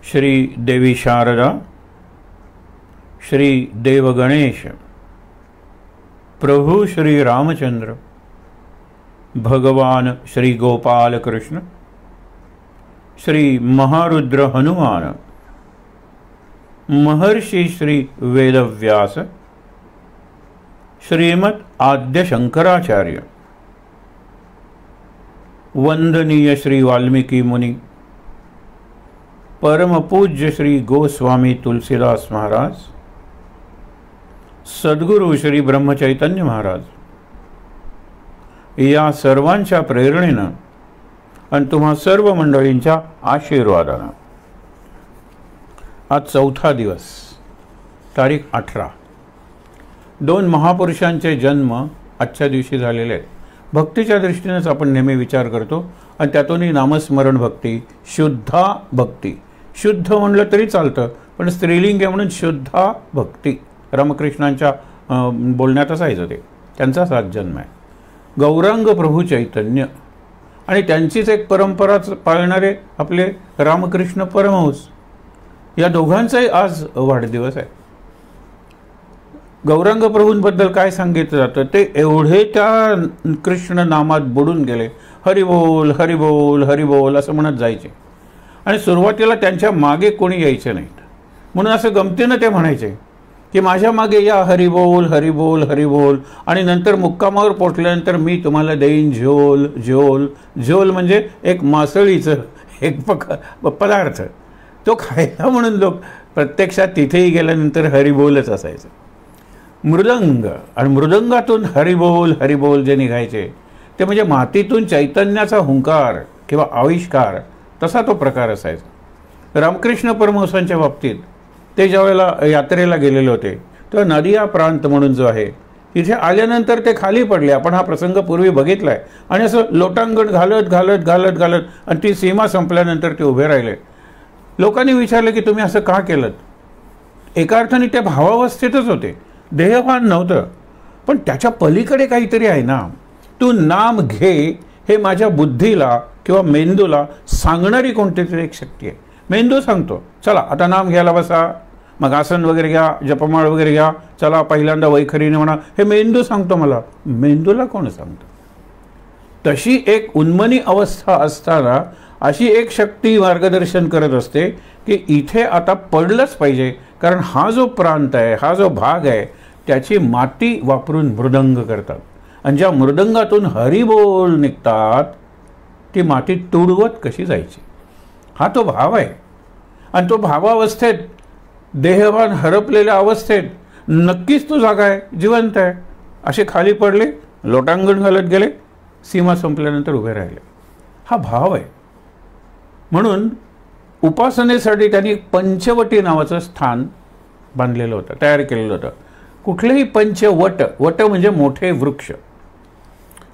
श्री देवी शारदा, श्री देव गणेश, प्रभु श्री रामचंद्र, भगवान श्री गोपाल कृष्ण, श्री महारुद्र हनुमान, महर्षि श्री वेदव्यास, श्रीमद् आद्य शंकराचार्य, वंदनीय श्री वाल्मीकि मुनि, परम पूज्य श्री गोस्वामी तुलसीदास महाराज, सद्गुरु श्री ब्रह्मचैतन्य महाराज, या सर्वांच्या प्रेरणेनं आणि तुम्हा सर्व मंडळींच्या आशीर्वादानं आज चौथा दिवस, तारीख 18, दोन महापुरुषांचे जन्म आजच्या दिवशी झालेले आहेत. भक्तीच्या दृष्टीनेच आपण नेहमी विचार करतो आणि त्यातूनही नामस्मरण भक्ती, शुद्धा भक्ती. शुद्ध म्हणलं तरी चालतं, पण स्त्रीलिंग आहे म्हणून शुद्धा भक्ती रामकृष्णांच्या बोलण्यात असायचं. ते त्यांचाच आज जन्म आहे. गौरांग प्रभू चैतन्य आणि त्यांचीच एक परंपरा पाळणारे आपले रामकृष्ण परमहंस, या दोघांचाही आज वाढदिवस आहे. गौरांग प्रभूंबद्दल काय सांगितलं जातं, ते एवढे त्या कृष्ण नामात बुडून गेले, हरिबोल हरिबोल हरिबोल असं म्हणत जायचे. आणि सुरुवातीला त्यांच्या मागे कोणी यायचे नाहीत, म्हणून असं गमतीनं ते म्हणायचे की माझ्या मागे या, हरिबोल हरिबोल हरिबोल. आणि नंतर मुक्कामावर पोचल्यानंतर मी तुम्हाला देईन झोल झोल. झोल म्हणजे एक मासळीचं एक पदार्थ, तो खायला म्हणून लोक प्रत्यक्षात तिथेही गेल्यानंतर हरिबोलच असायचं. मृदंग, आणि मृदंगातून हरिबोल हरिबोल जे निघायचे ते म्हणजे मातीतून चैतन्याचा हुंकार किंवा आविष्कार, तसा तो प्रकार असायचा. रामकृष्ण परमहंसांच्या बाबतीत ते ज्यावेळेला यात्रेला गेलेले होते तेव्हा नदिया प्रांत म्हणून जो आहे तिथे आल्यानंतर ते खाली पडले. आपण हा प्रसंग पूर्वी बघितला आहे. आणि असं लोटांगण घालत घालत घालत घालत आणि ती सीमा संपल्यानंतर ते उभे राहिले. लोकांनी विचारलं की तुम्ही असं का केलं. एका अर्थाने त्या भावावस्थेतच होते, देहभान नव्हतं, पण त्याच्या पलीकडे काहीतरी आहे ना. तू नाम घे हे माझ्या बुद्धीला किंवा मेंदूला सांगणारी कोणतीतरी एक शक्ती आहे. मेंदू सांगतो चला आता नाम घ्यायला बसा, मग आसन वगैरे घ्या, जपमाळ वगैरे घ्या, चला पहिल्यांदा वैखरीने म्हणा, हे मेंदू सांगतो मला. मेंदूला कोण सांगतं. तशी एक उन्मनी अवस्था असताना अशी एक शक्ती मार्गदर्शन करत असते की इथे आता पडलंच पाहिजे, कारण हा जो प्रांत आहे, हा जो भाग आहे, त्याची माती वापरून मृदंग करतात. आणि ज्या मृदंगातून हरिबोल निघतात ती माती तुडवत कशी जायची, हा तो भाव आहे. आणि तो भावावस्थेत, देहभान हरपलेल्या अवस्थेत नक्कीच तो जागा आहे, जिवंत आहे. असे खाली पडले, लोटांगण घालत गेले, सीमा संपल्यानंतर उभे राहिले, हा भाव आहे. म्हणून उपासनेसाठी त्यांनी पंचवटी नावाचं स्थान बांधलेलं होतं, तयार केलेलं होतं. कुठलेही पंचवट, वट म्हणजे मोठे वृक्ष,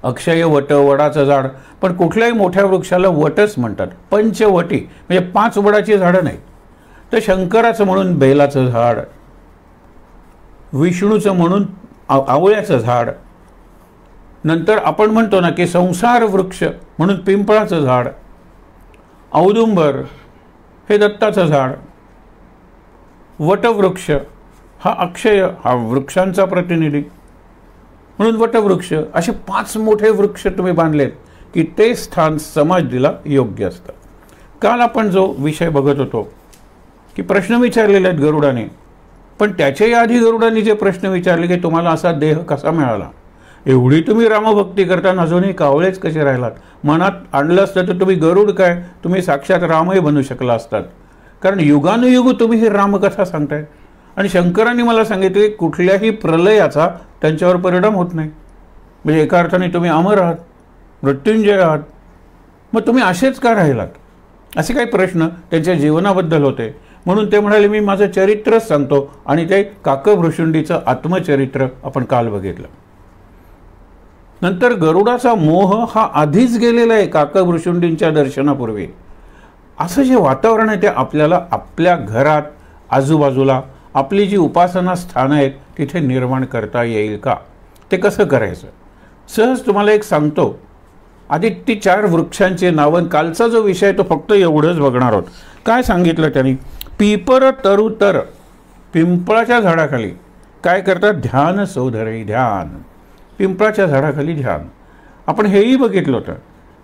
अक्षय वट, वडाचं झाड, पण कुठल्याही मोठ्या वृक्षाला वटच म्हणतात. पंचवटी म्हणजे 5 वडाची झाडं नाहीत. तर शंकराचं म्हणून बेलाचं झाड, विष्णूचं म्हणून आवळ्याचं झाड, नंतर आपण म्हणतो ना की संसार वृक्ष म्हणून पिंपळाचं झाड, औदुंबर हे दत्ताचं झाड, वटवृक्ष हा अक्षय, हा वृक्षांचा प्रतिनिधी म्हणून वटवृक्ष. असे 5 मोठे वृक्ष तुम्ही बांधलेत की ते स्थान समाधीला योग्य असतं. काल आपण जो विषय बघत होतो की प्रश्न विचारलेले आहेत गरुडाने, पण त्याच्याही आधी गरुडाने जे प्रश्न विचारले की तुम्हाला असा देह कसा मिळाला, एवढी तुम्ही रामभक्ती करताना अजूनही कावळेच कसे राहिलात. मनात आणलं असतं तर तुम्ही गरुड काय, तुम्ही साक्षात रामही बनू शकला असतात, कारण युगानुयुग तुम्ही ही रामकथा सांगताय. आणि शंकरांनी मला सांगितले कुठल्याही प्रलयाचा त्यांच्यावर परिणाम होत नाही. म्हणजे एका अर्थाने तुम्ही अमर आहात, मृत्युंजय आहात, मग तुम्ही असेच का राहिलात, असे काही प्रश्न त्यांच्या जीवनाबद्दल होते. म्हणून ते म्हणाले मी माझं चरित्रच सांगतो. आणि ते काकभृशुंडीचं आत्मचरित्र आपण काल बघितलं. नंतर गरुडाचा मोह हा आधीच गेलेला आहे काकभृशुंडींच्या दर्शनापूर्वी. असं जे वातावरण आहे ते आपल्याला आपल्या घरात, आजूबाजूला आपली जी उपासना स्थानं आहेत तिथे निर्माण करता येईल का, ते कसं करायचं. सहज तुम्हाला एक सांगतो. आधी ती 4 वृक्षांची नावं, कालचा जो विषय आहे तो फक्त एवढंच बघणार आहोत. काय सांगितलं त्यांनी? पीपर तरु तर, पिंपळाच्या झाडाखाली काय करतात? ध्यान सोधरे, ध्यान. पिंपळाच्या झाडाखाली ध्यान. आपण हेही बघितलं होतं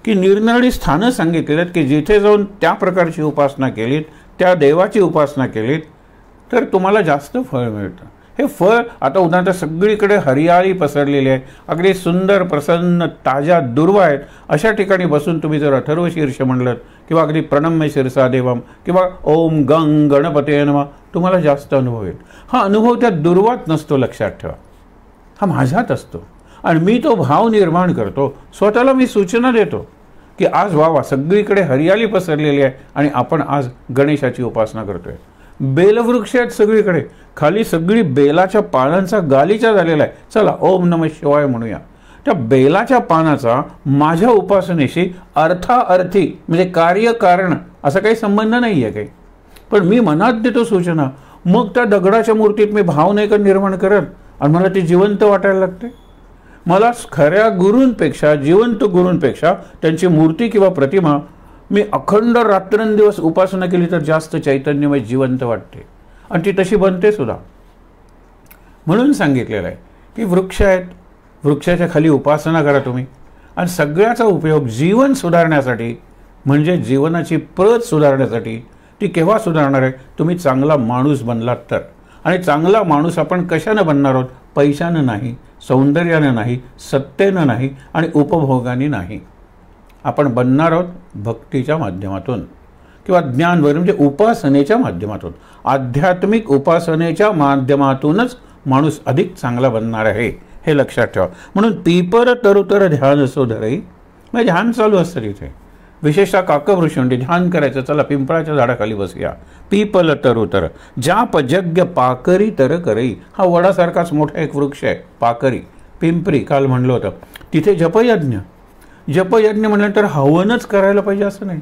की निरनिराळी स्थानं सांगितलेली आहेत की जिथे जाऊन त्या प्रकारची उपासना केलीत, त्या देवाची उपासना केलीत तर तुम्हाला जास्त फळ मिळतं. हे फळ आता उदाहरणार्थ सगळीकडे हरियाळी पसरलेली आहे, अगदी सुंदर प्रसन्न ताज्या दुर्वा आहेत, अशा ठिकाणी बसून तुम्ही जर अथर्व शीर्ष म्हणलं किंवा अगदी प्रणम्य शिरसा देवम किंवा ओम गंग गणपते नमः, तुम्हाला जास्त अनुभव येईल. हा अनुभव त्या दुर्वात नसतो, लक्षात ठेवा. हा माझ्यात असतो आणि मी तो भाव निर्माण करतो. स्वतःला मी सूचना देतो की आज वा सगळीकडे हरियाळी पसरलेली आहे आणि आपण आज गणेशाची उपासना करतोय. बेलवृक्ष आहेत सगळीकडे, खाली सगळी बेलाच्या पानांचा गालिचा झालेला आहे. चला ओम नमः शिवाय म्हणूया. त्या बेलाच्या पानाचा माझ्या उपासनेशी अर्थाअर्थी म्हणजे कार्यकारण असा काही संबंध नाही आहे काही, पण मी मनात देतो सूचना. मग त्या दगडाच्या मूर्तीत मी भाव नाही का निर्माण करत आणि मला ती जिवंत वाटायला लागते. मला खऱ्या गुरूंपेक्षा, जिवंत गुरूंपेक्षा त्यांची मूर्ती किंवा प्रतिमा मी अखंड रात्रंदिवस उपासना केली तर जास्त चैतन्यमय जिवंत वाटते आणि ती तशी बनते सुद्धा. म्हणून सांगितलेलं आहे की वृक्ष आहेत, वृक्षाच्या खाली उपासना करा तुम्ही. आणि सगळ्याचा उपयोग जीवन सुधारण्यासाठी, म्हणजे जीवनाची प्रत सुधारण्यासाठी. ती केव्हा सुधारणार आहे? तुम्ही चांगला माणूस बनलात तर. आणि चांगला माणूस आपण कशानं बनणार आहोत? पैशानं नाही, सौंदर्यानं नाही, सत्तेनं नाही आणि उपभोगाने नाही. आपण बनणार आहोत भक्तीच्या माध्यमातून किंवा ज्ञानवर म्हणजे उपासनेच्या माध्यमातून. आध्यात्मिक उपासनेच्या माध्यमातूनच माणूस अधिक चांगला बनणार आहे, हे लक्षात ठेवा. म्हणून पीपर तरुतर ध्यान सोधरई, म्हणजे ध्यान चालू असतं तिथे. विशेषतः काकवृषंडी ध्यान करायचं. चला पिंपळाच्या झाडाखाली बसूया. पीपल तरुतर जाप यज्ञ पाकरी तर करई. हा वडासारखाच मोठा एक वृक्ष आहे पाकरी. पिंपरी काल म्हणलं होतं. तिथे जपयज्ञ. जपयज्ञ म्हटल्यानंतर हवनच करायला पाहिजे असं नाही.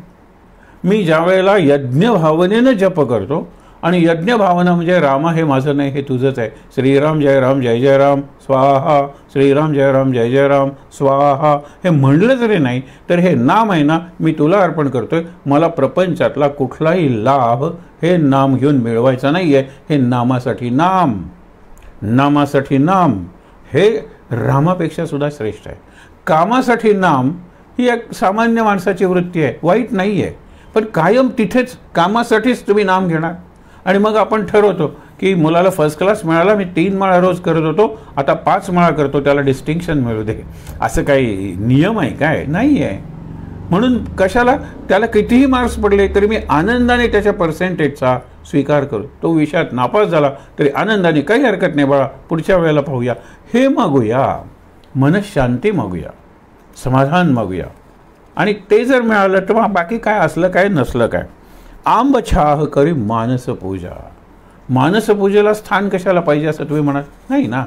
मी ज्या वेळेला यज्ञ भावनेनं जप करतो, आणि यज्ञ भावना म्हणजे रामा हे माझं नाही, हे तुझंच आहे. श्रीराम जय राम जय जय राम स्वाहा, श्रीराम जय राम जय जय राम स्वाहा, हे म्हणलं जरी नाही तर हे नाम आहे ना, मी तुला अर्पण करतोय. मला प्रपंचातला कुठलाही लाभ हे नाम घेऊन मिळवायचा नाही आहे. हे नामासाठी नाम, नामासाठी नाम हे रामापेक्षा सुद्धा श्रेष्ठ आहे. कामासाठी नाम ही एक सामान्य माणसाची वृत्ती आहे, वाईट नाही आहे, पण कायम तिथेच कामासाठीच तुम्ही नाम घेणार. आणि मग आपण ठरवतो की मुलाला फर्स्ट क्लास मिळाला, मी 3 माळा रोज करत होतो, आता 5 माळा करतो, त्याला डिस्टिंक्शन मिळू दे. असं काही नियम आहे काय? नाही आहे. म्हणून कशाला? त्याला कितीही मार्क्स पडले तरी मी आनंदाने त्याच्या पर्सेंटेजचा स्वीकार करू. तो विषयात नापास झाला तरी आनंदाने, काही हरकत नाही बाळा, पुढच्या वेळेला पाहूया, हे मागूया. मनशांती मागूया, समाधान मागूया. आणि ते जर मिळालं तर मग बाकी काय असलं काय नसलं काय. आंब छाह करी मानसपूजा. मानसपूजेला स्थान कशाला पाहिजे असं तुम्ही म्हणाल? नाही ना.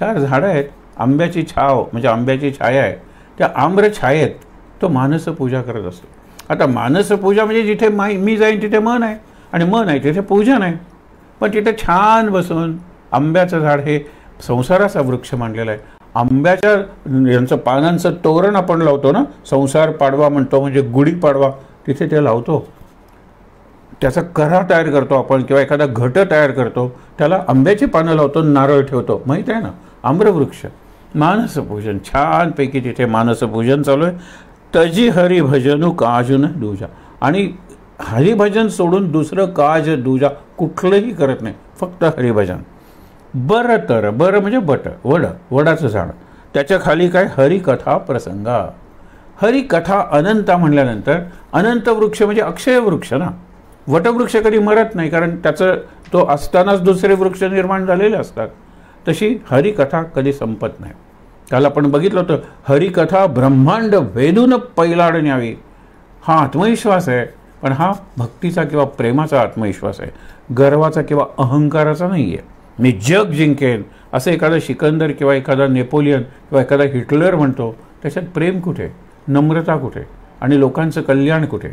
4 झाडं आहेत, आंब्याची छाव म्हणजे आंब्याची छाया आहे, त्या आम्र छायेत तो मानसपूजा करत असतो. आता मानसपूजा म्हणजे जिथे मी जाईन तिथे मन आहे, आणि मन आहे तिथे पूजन आहे. पण तिथे छान बसून आंब्याचं झाड हे संसाराचा वृक्ष मानलेला आहे. आंब्याच्या यांचं पानांचं तोरण आपण लावतो ना, संसार पाडवा म्हणतो, म्हणजे गुढी पाडवा, तिथे ते लावतो. त्याचा करा तयार करतो आपण किंवा एखादा घट तयार करतो, त्याला आंब्याची पानं लावतो, नारळ ठेवतो, माहीत आहे ना, आम्रवृक्ष. मानसपूजन छानपैकी तिथे मानसपूजन चालू आहे. तजी हरिभजनु काजुन दूजा. आणि हरिभजन सोडून दुसरं काज दूजा कुठलंही करत नाही, फक्त हरिभजन. बरं तर, बरं म्हणजे बट, वडाचं झाड, त्याच्या खाली काय? हरिकथा प्रसंगा. हरिकथा अनंता म्हणल्यानंतर अनंत वृक्ष म्हणजे अक्षय वृक्ष ना. वटवृक्ष कधी मरत नाही, कारण त्याचं तो असतानाच दुसरे वृक्ष निर्माण झालेले असतात. तशी हरिकथा कधी संपत नाही. काल आपण बघितलं होतं, हरिकथा ब्रह्मांड वेधून पैलाड न्यावी. हा आत्मविश्वास आहे, पण हा भक्तीचा किंवा प्रेमाचा आत्मविश्वास आहे, गर्वाचा किंवा अहंकाराचा नाही आहे. मी जग जिंकेन असं एखादा सिकंदर किंवा एखादा नेपोलियन किंवा एखादा हिटलर म्हणतो, त्याच्यात प्रेम कुठे, नम्रता कुठे आणि लोकांचं कल्याण कुठे?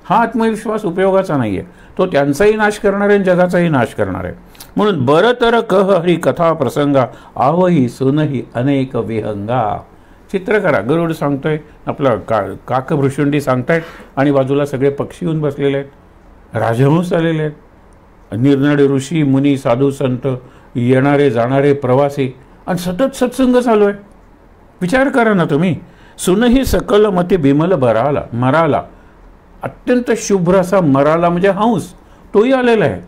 हा आत्मविश्वास उपयोगाचा नाही आहे. तो त्यांचाही नाश करणार आहे, जगाचाही नाश करणार आहे. म्हणून बरं तर कह हरी कथा प्रसंगा आवही सुनही अनेक विहंगा. चित्र करा. गरुड सांगतोय, आपला काकभृषुंडी सांगतायत आणि बाजूला सगळे पक्षी येऊन बसलेले आहेत, राजहंस आलेले आहेत, निरनिराळे ऋषी मुनी साधू संत, येणारे जाणारे प्रवासी, आणि सतत सत्संग चालू आहे. विचार करा ना तुम्ही. सुनही सकल मते बिमल बराला मराला, अत्यंत शुभ्र असा मराला म्हणजे हंस, तोही आलेला आहे.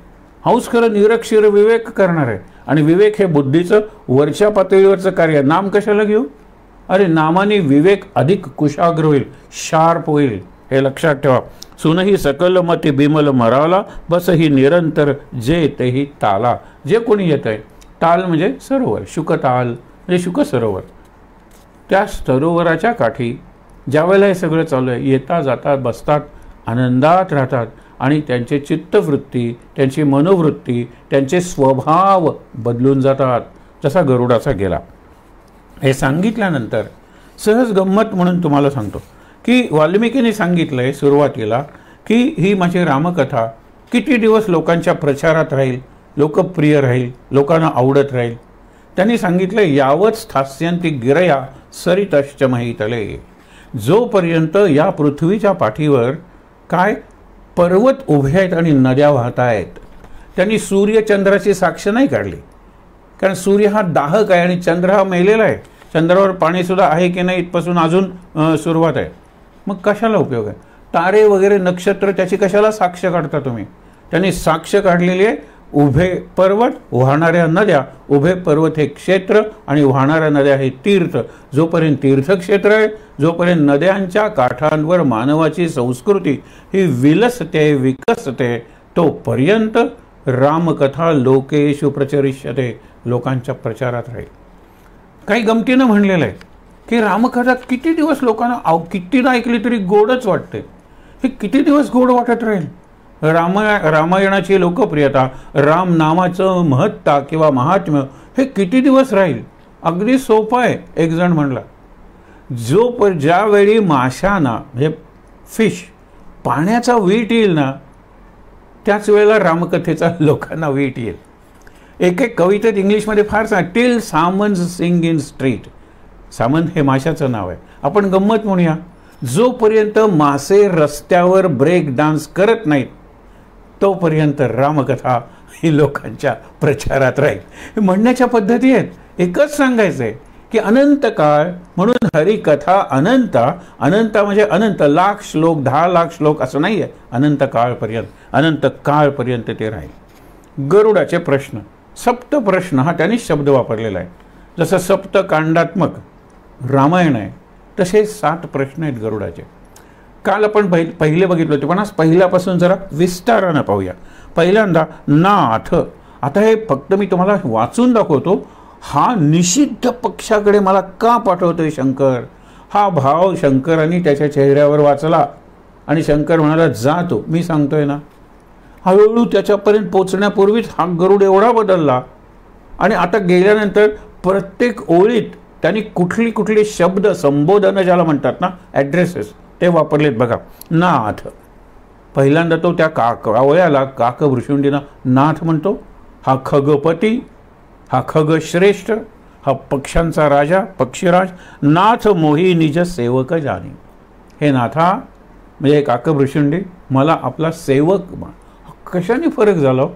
हंस खरं निरक्षर विवेक करणार आहे, आणि विवेक हे बुद्धीचं वरच्या पातळीवरचं कार्य. नाम कशाला घेऊ? अरे नामाने विवेक अधिक कुशाग्र होईल, शार्प होईल, हे लक्षात ठेवा. सुनही सकल मते बिमल मराला, बस ही निरंतर जे तेही ताला. जे कोणी येत आहे, ताल म्हणजे सरोवर, शुकताल म्हणजे शुक सरोवर. त्या सरोवराच्या काठी ज्यावेळेला हे सगळं चालू आहे, येता जातात, बसतात, आनंदात राहतात, आणि त्यांचे चित्तवृत्ती, त्यांची मनोवृत्ती, त्यांचे स्वभाव बदलून जातात, जसा गरुडाचा गेला. हे सांगितल्यानंतर सहज गंमत म्हणून तुम्हाला सांगतो की वाल्मिकीने सांगितलं आहे सुरुवातीला की ही माझी रामकथा किती दिवस लोकांच्या प्रचारात राहील, लोकप्रिय राहील, लोकांना आवडत राहील. त्यांनी सांगितलं यावत स्थास्यंती गिरया सरितश्च महितले. जोपर्यंत या पृथ्वीच्या पाठीवर काय पर्वत उभे आहेत आणि नद्या वाहत आहेत. त्यांनी सूर्यचंद्राची साक्ष नाही काढली, कारण सूर्य हा दाहक आहे आणि चंद्र हा मेलेला आहे. चंद्रावर पाणीसुद्धा आहे की नाही इथपासून अजून सुरुवात आहे. मग कशाला उपयोग आहे? तारे वगैरे नक्षत्र त्याची कशाला साक्ष काढता तुम्ही? त्यांनी साक्ष काढलेली आहे उभे पर्वत, वाहणाऱ्या नद्या. उभे पर्वत हे क्षेत्र आणि वाहणाऱ्या नद्या हे तीर्थ. जोपर्यंत तीर्थक्षेत्र आहे, जोपर्यंत नद्यांच्या काठांवर मानवाची संस्कृती ही विलसते विकसते, तोपर्यंत रामकथा लोकेषु प्रचरिष्यते, लोकांच्या प्रचारात राहील. काही गमतीनं म्हणलेलं आहे की रामकथा किती दिवस लोकांना कितीदा ऐकली तरी गोडच वाटते. हे किती दिवस गोड वाटत राहील? रामायणाची लोकप्रियता, राम नामाचं महत्ता किंवा महात्म्य हे किती दिवस राहील? अगदी सोपं आहे. एक जण म्हणला, ज्यावेळी माशांना म्हणजे फिश पाण्याचा वीट येईल ना, त्याच वेळेला रामकथेचा लोकांना वीट येईल. एक कवितेत इंग्लिशमध्ये फार सांग, till salmons sing in street. सामंत हे माशाचं नाव आहे. आपण गंमत म्हणूया, जोपर्यंत मासे रस्त्यावर ब्रेक डान्स करत नाहीत तोपर्यंत रामकथा ही लोकांच्या प्रचारात राहील. म्हणण्याच्या पद्धती आहेत. एकच सांगायचं आहे की अनंत काळ म्हणून हरिकथा अनंता. अनंता म्हणजे अनंत, लाख श्लोक, 10 लाख श्लोक असं नाही आहे. अनंत काळपर्यंत, अनंत काळपर्यंत ते राहील. गरुडाचे प्रश्न, सप्त प्रश्न हा त्यांनी शब्द वापरलेला आहे. जसं सप्तकांडात्मक रामायण आहे तसे 7 प्रश्न आहेत गरुडाचे. काल आपण पहिले बघितले होते, पण आज पहिल्यापासून जरा विस्तारानं पाहूया. पहिल्यांदा नाथ. आता हे फक्त मी तुम्हाला वाचून दाखवतो. हा निषिद्ध पक्षाकडे मला का पाठवतोय शंकर? हा भाव शंकरांनी त्याच्या चेहऱ्यावर वाचला आणि शंकर म्हणाला जा तू, मी सांगतोय ना. हळूहळू त्याच्यापर्यंत पोचण्यापूर्वीच हा गरुड एवढा बदलला, आणि आता गेल्यानंतर प्रत्येक ओळीत त्यांनी कुठली कुठली शब्द, संबोधन ज्याला म्हणतात ना, ॲड्रेसेस, ते वापरलेत बघा. नाथ. पहिल्यांदा तो त्या कावळ्याला काकभृषुंडीनं नाथ म्हणतो. हा खगपती, हा खगश्रेष्ठ, हा पक्ष्यांचा राजा, पक्षीराज. नाथ मोही निज सेवक जाणी. हे नाथा म्हणजे काकभृषुंडी, मला आपला सेवक मान. कशाने फरक झाला?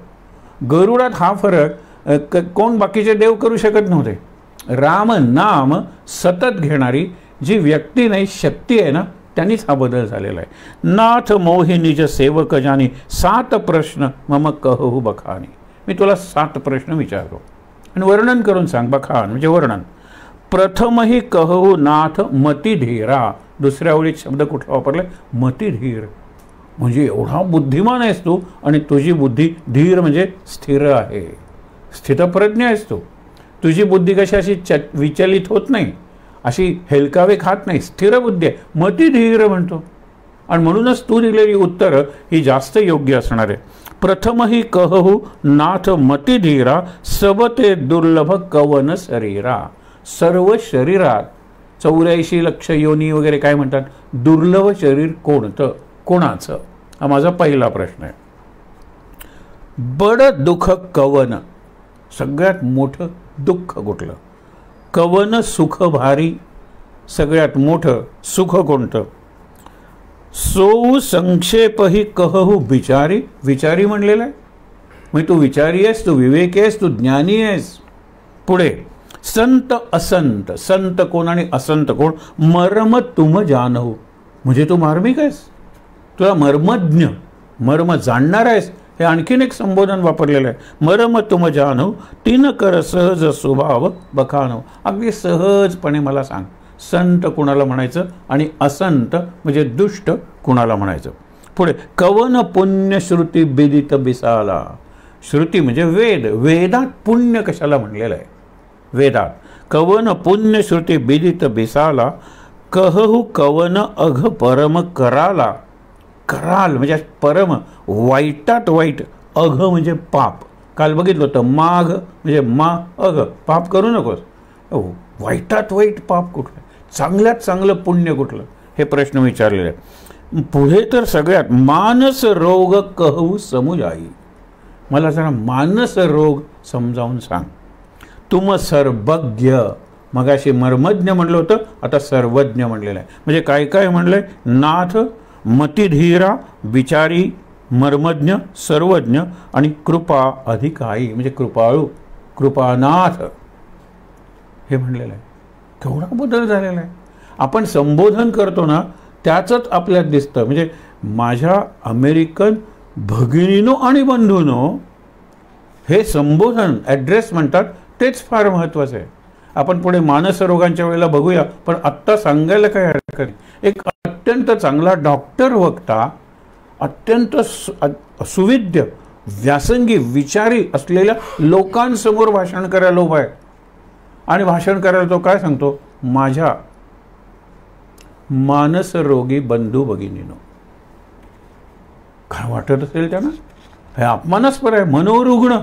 गरुडात हा फरक कोण बाकीचे देव करू शकत नव्हते. राम नाम सतत घेणारी जी व्यक्ती नाही, शक्ती आहे ना, त्यांनीच हा बदल झालेला आहे. नाथ मोहि निज सेवक जानी, 7 प्रश्न मम कहू बखानी. मी तुला 7 प्रश्न विचारतो आणि वर्णन करून सांग. बखान म्हणजे वर्णन. प्रथमही कहू नाथ मतिधीरा. दुसऱ्या ओळीत शब्द कुठला वापरला? मतिधीर. म्हणजे एवढा बुद्धिमान आहेस तू, आणि तुझी बुद्धी धीर म्हणजे स्थिर आहे, स्थितप्रज्ञ आहेस तू. तुझी बुद्धी कशी अशी विचलित होत नाही, अशी हेलकावे खात नाही, स्थिर बुद्धी आहे. मतिधीर म्हणतो, आणि म्हणूनच तू दिलेली उत्तरं ही जास्त योग्य असणार आहे. प्रथमही कहू नाथ मतिधीरा, सबते दुर्लभ कवन शरीरा. सर्व शरीरात 84 लक्ष योनी वगैरे काय म्हणतात, दुर्लभ शरीर कोणतं, कोणाचं? हा माझा पहिला प्रश्न आहे. बड दुःख कवन. सगळ्यात मोठं दुःख कुठलं? कवन सुख भारी. सगळ्यात मोठं सुख कोणतं? सो संक्षेप ही कहू विचारी. विचारी म्हणलेलं आहे, म्हणजे तू विचारी आहेस, तू विवेकी आहेस, तू ज्ञानी आहेस. पुढे संत असंत. संत कोण आणि असंत कोण? मर्म तुम जानहू, म्हणजे तू मार्मिक आहेस, तुला मर्मज्ञ, मर्म जाणणार आहेस, हे आणखीन एक संबोधन वापरलेलं आहे. मर्म तुम जानहू तीन कर सहज स्वभाव बखाणव. अगदी सहजपणे मला सांग, संत कुणाला म्हणायचं आणि असंत म्हणजे दुष्ट कुणाला म्हणायचं. पुढे कवन पुण्य श्रुती बिदित बिसाला. श्रुती म्हणजे वेद. वेदात पुण्य कशाला म्हणलेलं आहे? वेदात कवन पुण्य श्रुती बिदित बिसाला कहू कवन अघ परम कराला. कराल म्हणजे परम, वाईटात वाईट, अघ म्हणजे पाप. काल बघितलं होतं माघ म्हणजे मा अघ, पाप करू नकोस. वाईटात वाईट पाप कुठलं, चांगल्यात चांगलं पुण्य कुठलं, हे प्रश्न विचारलेले आहे. पुढे तर सगळ्यात मानस रोग कहू समुजाई. मला जरा मानस रोग समजावून सांग. तुम सर्वज्ञ, मगाशी मर्मज्ञ म्हणलं होतं, आता सर्वज्ञ म्हणलेलं आहे. म्हणजे काय काय म्हणलंय? नाथ, मतिधीरा, विचारी, मर्मज्ञ, सर्वज्ञ आणि कृपा अधिकाई म्हणजे कृपाळू, कृपानाथ हे म्हणलेलं आहे. केवढा बदल झालेला आहे. आपण संबोधन करतो ना, त्याचंच आपल्यात दिसतं. म्हणजे माझ्या अमेरिकन भगिनीनो आणि बंधूनो, हे संबोधन ॲड्रेस म्हणतात, तेच फार महत्त्वाचं आहे. आपण पुढे मानस रोगांच्या वेळेला बघूया, पण आत्ता सांगायला काय हरकत नाही. एक अत्यंत चांगला डॉक्टर वक्ता, अत्यंत सुविद्य, व्यासंगी, विचारी असलेल्या लोकांसमोर भाषण करायला उभा आहे. आणि भाषण करायला तो काय सांगतो? माझ्या मानसरोगी बंधू भगिनीनो. काय वाटत असेल त्यांना? हे अपमानास्पद आहे. मनोरुग्ण.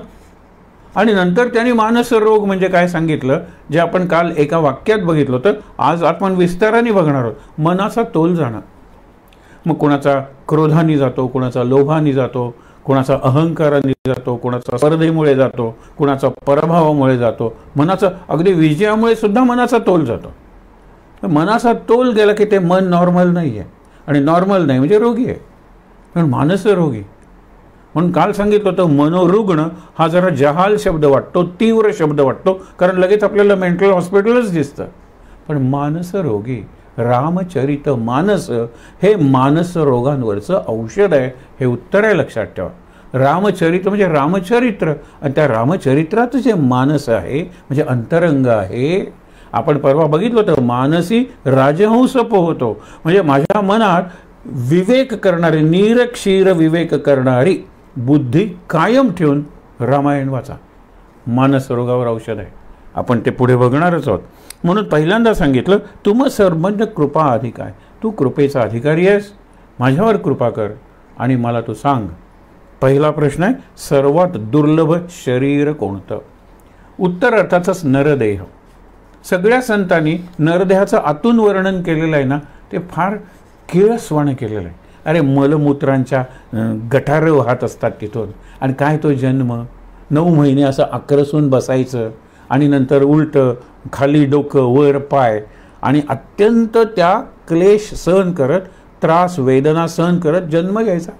आणि नंतर त्यांनी मानसरोग म्हणजे काय सांगितलं, जे आपण काल एका वाक्यात बघितलं होतं. आज आपण विस्ताराने बघणार आहोत. मनाचा तोल जाणं. मग कोणाचा क्रोधाने जातो, कोणाचा लोभाने जातो, कोणाचा अहंकाराने जातो, कोणाचा स्पर्धेमुळे जातो, कोणाचा पराभवामुळे जातो. मनाचा अगदी विजयामुळे सुद्धा मनाचा तोल जातो. मनाचा तोल गेला की ते मन नॉर्मल नाही आहे, आणि नॉर्मल नाही म्हणजे रोगी आहे, पण मानस रोगी. म्हणून काल सांगितलं होतं, मनोरुग्ण हा जरा जहाल शब्द वाटतो, तीव्र शब्द वाटतो, कारण लगेच आपल्याला मेंटल हॉस्पिटलच दिसतं. पण मानस रोगी, रामचरित मानस हे मानस रोगांवरचं औषध आहे, हे उत्तर आहे, लक्षात ठेवा. रामचरित म्हणजे रामचरित्र, आणि त्या रामचरित्रात जे मानस आहे म्हणजे अंतरंग आहे. आपण परवा बघितलं होतं, मानसी राजहंस पोहतो, म्हणजे माझ्या मनात विवेक करणारी, नीरक्षीर विवेक करणारी बुद्धी कायम ठेवून रामायण वाचा. मानस रोगावर औषध आहे. आपण ते पुढे बघणारच आहोत. म्हणून पहिल्यांदा सांगितलं, तुम सर्वज्ञ कृपा अधिकार. तू कृपेचा अधिकारी आहेस, माझ्यावर कृपा कर आणि मला तू सांग. पहिला प्रश्न आहे, सर्वात दुर्लभ शरीर कोणतं? उत्तर अर्थातच नरदेह. सगळ्या संतांनी नरदेहाचं आतून वर्णन केलेलं आहे ना, ते फार किळसवाणं केलेलं आहे. अरे मलमूत्रांच्या गटारं वाहत असतात तिथून, आणि काय तो जन्म, 9 महिने असं आक्रसून बसायचं, आणि नंतर उलटं, खाली डोकं, वर पाय, आणि अत्यंत त्या क्लेश सहन करत, त्रास वेदना सहन करत जन्म घ्यायचा.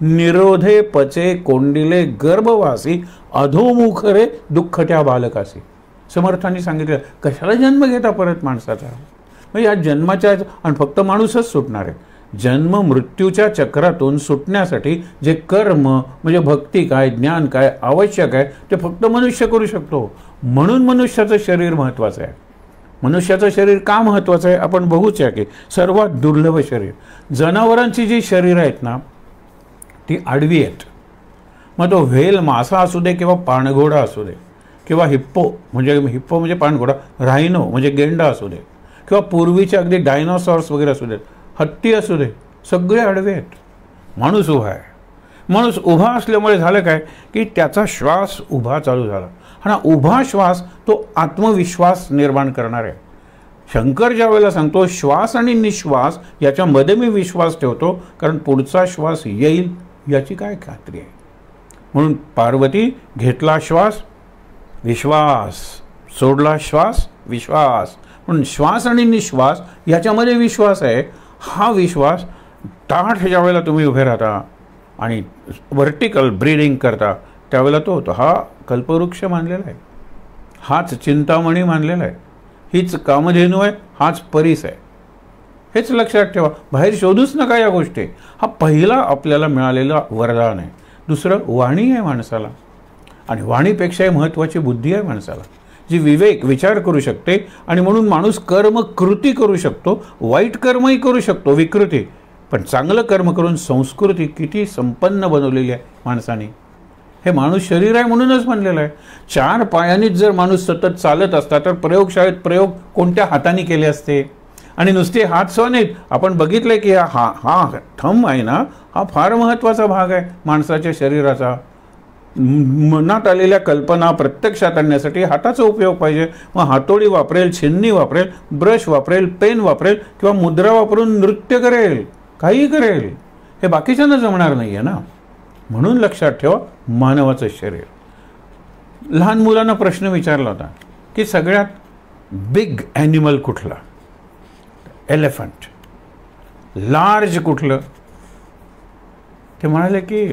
निरोधे पचे कोंडिले गर्भवासी, अधोमुख रे दुःख त्या बालकासी. समर्थांनी सांगितलं, कशाला जन्म घेता परत माणसाचा? म्हणजे या जन्माच्या, आणि फक्त माणूसच सुटणार आहे. जन्म मृत्यूच्या चक्रातून सुटण्यासाठी जे कर्म म्हणजे भक्ती काय, ज्ञान काय आवश्यक आहे, ते फक्त मनुष्य करू शकतो. म्हणून मनुष्याचं शरीर महत्त्वाचं आहे. मनुष्याचं शरीर का महत्त्वाचं आहे आपण बघूच या की. सर्वात दुर्लभ शरीर. जनावरांची जी शरीर आहेत ना, ती आडवी आहेत. मग तो व्हेल मासा असू दे किंवा पाणघोडा असू दे, किंवा हिप्पो म्हणजे पाणघोडा, राहिनो म्हणजे गेंडा असू दे, किंवा पूर्वीचे अगदी डायनोसॉर्स वगैरे असू देत, हत्ती असू दे, सगळे आडवे आहेत. माणूस उभा आहे. माणूस उभा असल्यामुळे झालं काय की त्याचा श्वास उभा चालू झाला. हा उभा श्वास तो आत्मविश्वास निर्माण करणार आहे. शंकर ज्या वेळेला सांगतो श्वास आणि निश्वास याच्यामध्ये मी विश्वास ठेवतो, कारण पुढचा श्वास येईल याची काय खात्री आहे. म्हणून पार्वती घेतला श्वास, विश्वास, सोडला श्वास, विश्वास, म्हणून श्वास आणि निश्वास याच्यामध्ये विश्वास आहे. हा विश्वास ताठ ज्या वेळेला तुम्ही उभे राहता आणि व्हर्टिकल ब्रीदिंग करता त्यावेळेला तो होतो. हा कल्पवृक्ष मानलेला आहे, हाच चिंतामणी मानलेला आहे, हीच कामधेनू आहे, हाच परीस आहे. हेच लक्षात ठेवा. बाहेर शोधूच नका या गोष्टी. हा पहिला आपल्याला मिळालेला वरदान आहे. दुसरं वाणी आहे माणसाला, आणि वाणीपेक्षाही महत्त्वाची बुद्धी आहे माणसाला, जी विवेक विचार करू शकते. आणि म्हणून माणूस कर्म कृती करू शकतो, वाईट कर्मही करू शकतो, विकृती, पण चांगलं कर्म करून संस्कृती किती संपन्न बनवलेली आहे माणसाने. हे माणूस शरीर आहे म्हणूनच बनलेलं आहे. 4 पायांनीच जर माणूस सतत चालत असता तर प्रयोगशाळेत प्रयोग कोणत्या हाताने केले असते. आणि नुसते हात सो नाहीत, आपण बघितलंय की हा थंब आहे ना, हा फार महत्त्वाचा भाग आहे माणसाच्या शरीराचा. मनात आलेल्या कल्पना प्रत्यक्षात आणण्यासाठी हाताचा उपयोग पाहिजे. मग हातोडी वापरेल, छिन्नी वापरेल, ब्रश वापरेल, पेन वापरेल किंवा मुद्रा वापरून नृत्य करेल, काहीही करेल. हे बाकीच्यांना जमणार नाही आहे ना. म्हणून लक्षात ठेवा, मानवाचं शरीर. लहान मुलांना प्रश्न विचारला होता की सगळ्यात बिग ॲनिमल कुठला? एलिफंट. लार्ज कुठलं? ते म्हणाले की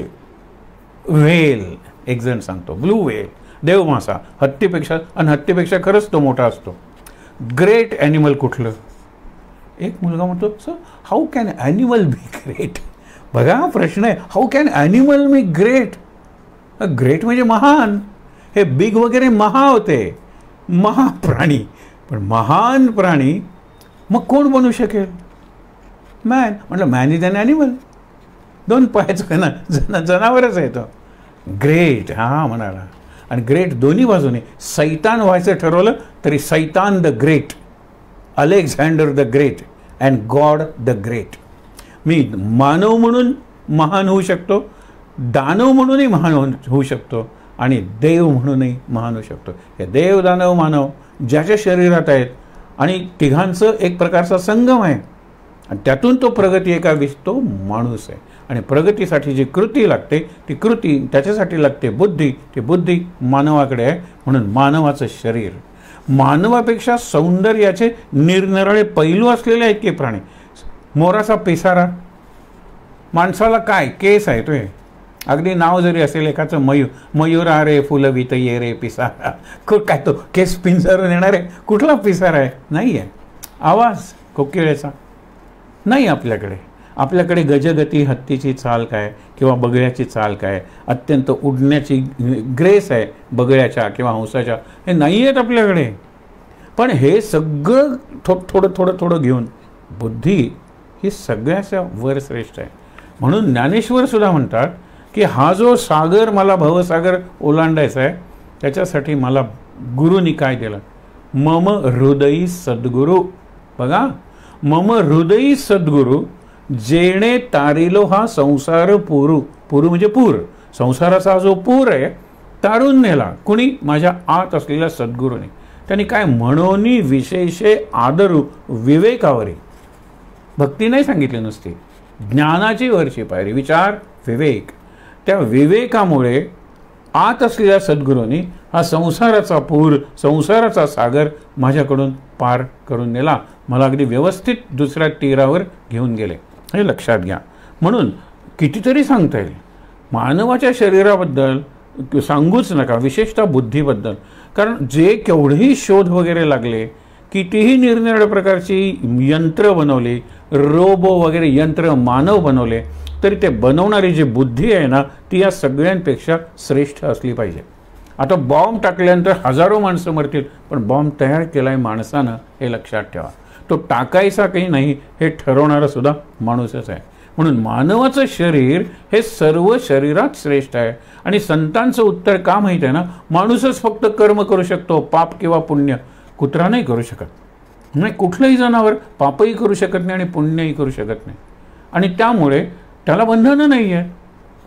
व्हेल. एक जण सांगतो ब्लू व्हेल, देवमासा, हत्तीपेक्षा, आणि हत्तीपेक्षा खरंच तो मोठा असतो. ग्रेट ॲनिमल कुठलं? एक मुलगा म्हणतो, sir how can animal be great? बघा हा प्रश्न आहे, how can animal be great? Great म्हणजे महान. हे बिग वगैरे महा होते, महाप्राणी. पण महान प्राणी मग कोण बनू शकेल? मॅन. म्हटलं मॅन इज ॲन ॲनिमल. 2 पायाचं ना जनावरच आहे तो. ग्रेट हा म्हणाला. आणि ग्रेट दोन्ही बाजूने. सैतान व्हायचं ठरवलं तरी सैतान the great, Alexander the great and god the great. मी मानव म्हणून महान होऊ शकतो, दानव म्हणूनही महान होऊ शकतो, आणि देव म्हणूनही महान होऊ शकतो. हे देव, दानव, मानव ज्याच्या शरीरात आहेत, आणि तिघांचं एक प्रकारचा संगम आहे. आणि त्यातून तो प्रगती एका तो माणूस आहे. आणि प्रगतीसाठी जी कृती लागते ती कृती, त्याच्यासाठी लागते बुद्धी, ती बुद्धी मानवाकडे आहे. म्हणून मानवाचं शरीर. मानवापेक्षा सौंदर्याचे निरनिराळे पैलू असलेले आहेत की प्राणी. मोराचा पिसारा, माणसाला काय केस आहे तो. अगदी नाव जरी असेल एकाचं मयूरा रे फुलवित ये रे पिसारा, काय तो केस पिंजरून येणार आहे? कुठला पिसारा आहे? नाही आहे. आवाज कोकिळेचा नाही आपल्याकडे. आपल्याकडे गजगती हत्तीची चाल काय किंवा बगळ्याची चाल काय, अत्यंत उडण्याची ग्रेस आहे बगळ्याच्या किंवा हंसाच्या, हे नाही आहेत आपल्याकडे. पण हे सगळं थोडं थोडं थोडं घेऊन बुद्धी ही सगळ्याच्या वर श्रेष्ठ आहे. म्हणून ज्ञानेश्वर सुद्धा म्हणतात की हा जो सागर मला भवसागर ओलांडायचा आहे, त्याच्यासाठी मला गुरुनी काय दिलं? मम हृदयी सद्गुरू. बघा, मम हृदयी सद्गुरू जेणे तारिलो हा संसार पुरू. पुरू म्हणजे पूर. संसाराचा जो पूर आहे तारून नेला कुणी? माझ्या आत असलेल्या सद्गुरूने. त्यांनी काय? म्हणोनी विशेषे आदरू विवेकावरी. भक्ती नाही सांगितली नुसती, ज्ञानाची वरची पायरी, विचार, विवेक. त्या विवेकामुळे आत असलेल्या सद्गुरूंनी हा संसाराचा पूर, संसाराचा सागर माझ्याकडून पार करून नेला. मला अगदी व्यवस्थित दुसऱ्या तीरावर घेऊन गेले. हे लक्षात घ्या. म्हणून कितीतरी सांगता येईल मानवाच्या शरीराबद्दल, सांगूच नका, विशेषतः बुद्धीबद्दल. कारण जे केवढेही शोध वगैरे लागले, कितीही निरनिराळ्या प्रकारची यंत्र बनवली, रोबो वगैरे यंत्र मानव बनवले, तरी ते बनवणारी जी बुद्धी आहे ना, ती या सगळ्यांपेक्षा श्रेष्ठ असली पाहिजे. आता बॉम्ब टाकल्यानंतर हजारो माणसं मरतील, पण बॉम्ब तयार केला आहे माणसानं, हे लक्षात ठेवा. तो टाकायचा काही नाही हे ठरवणारा सुद्धा माणूसच आहे. म्हणून मानवाचं शरीर हे सर्व शरीरात श्रेष्ठ आहे. आणि संतांचं उत्तर का माहीत आहे ना? माणूसच फक्त कर्म करू शकतो, पाप किंवा पुण्य. कुत्रा नाही करू शकत, नाही कुठलंही जनावर पापही करू शकत नाही आणि पुण्यही करू शकत नाही. आणि त्यामुळे त्याला बंधनं नाही आहे.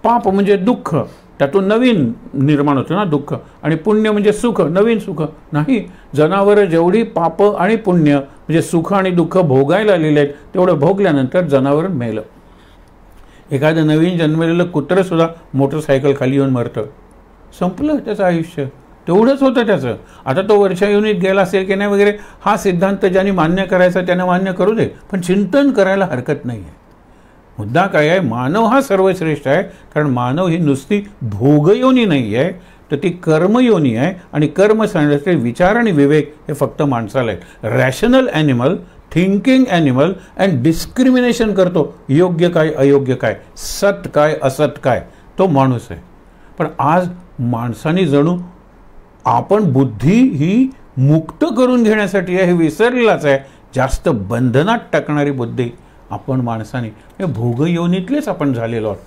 पाप म्हणजे दुःख, त्यातून नवीन निर्माण होतं ना दुःख, आणि पुण्य म्हणजे सुख, नवीन सुख नाही. जनावरं जेवढी पाप आणि पुण्य म्हणजे सुख आणि दुःख भोगायला आलेले आहेत, तेवढं भोगल्यानंतर जनावर मेलं. एखादं नवीन जन्मलेलं कुत्रं सुद्धा मोटरसायकल खाली येऊन मरतं, संपलं त्याचं आयुष्य. तेवढंच होतं त्याचं. आता तो वरच्या युनिट गेला असेल की नाही वगैरे, हा सिद्धांत ज्यांनी मान्य करायचा त्यानं मान्य करू दे, पण चिंतन करायला हरकत नाही आहे. मुद्दा काय आहे, मानव हा सर्वश्रेष्ठ आहे, कारण मानव ही नुसती भोगयोनी नाही आहे, तर ती कर्मयोनी आहे. आणि कर्म सांगण्याचे विचार आणि विवेक हे फक्त माणसाला आहे. Rational animal, thinking animal and discrimination करतो, योग्य काय अयोग्य काय, सत काय असत काय, तो माणूस आहे. पण आज माणसाने जणू आपण बुद्धी ही मुक्त करून घेण्यासाठी हे विसरलेलाच आहे. जास्त बंधनात टाकणारी बुद्धी आपण माणसाने, हे भोगयोनीतलेच आपण झालेलो आहोत.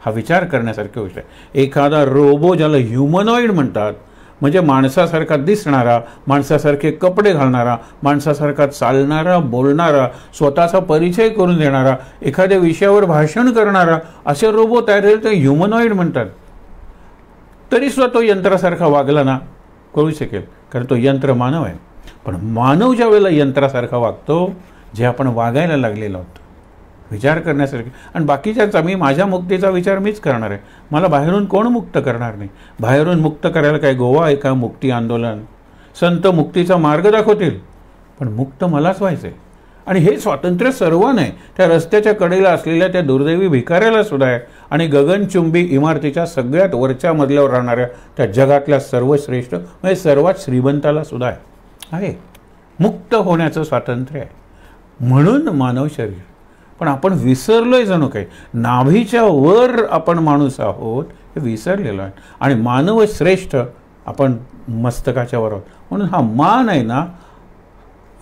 हा विचार करण्यासारखी गोष्ट आहे. एखादा रोबो, ज्याला ह्युमनॉइड म्हणतात, म्हणजे माणसासारखा दिसणारा, माणसासारखे कपडे घालणारा, माणसासारखा चालणारा, बोलणारा, स्वतःचा परिचय करून देणारा, एखाद्या विषयावर भाषण करणारा, असे रोबो तयार झाले, ते ह्युमनॉइड म्हणतात. तरीसुद्धा तो यंत्रासारखा वागला ना, कळू शकेल, कारण तो यंत्र मानव आहे. पण मानव ज्या वेळेला यंत्रासारखा वागतो, जे आपण वागायला लागलेलो आहोत, विचार करण्यासारखे. आणि बाकीच्याचा, मी माझ्या मुक्तीचा विचार मीच करणार आहे, मला बाहेरून कोण मुक्त करणार नाही. बाहेरून मुक्त करायला काय गोवा आहे का मुक्ती आंदोलन? संत मुक्तीचा मार्ग दाखवतील, पण मुक्त मलाच व्हायचं आहे. आणि हे स्वातंत्र्य सर्वांना आहे, त्या रस्त्याच्या कडेला असलेल्या त्या दुर्दैवी भिकाऱ्याला सुद्धा आहे, आणि गगनचुंबी इमारतीच्या सगळ्यात वरच्या मजल्यावर राहणाऱ्या त्या जगातल्या सर्वश्रेष्ठ म्हणजे सर्वात श्रीमंताला सुद्धा आहे. मुक्त होण्याचं स्वातंत्र्य आहे. म्हणून मानव शरीर. पण आपण विसरलोय जणू काही, नाभीच्या वर आपण माणूस आहोत हे विसरलेलो आहे. आणि मानव श्रेष्ठ आपण मस्तकाच्या वर आहोत. म्हणून हा मान आहे ना,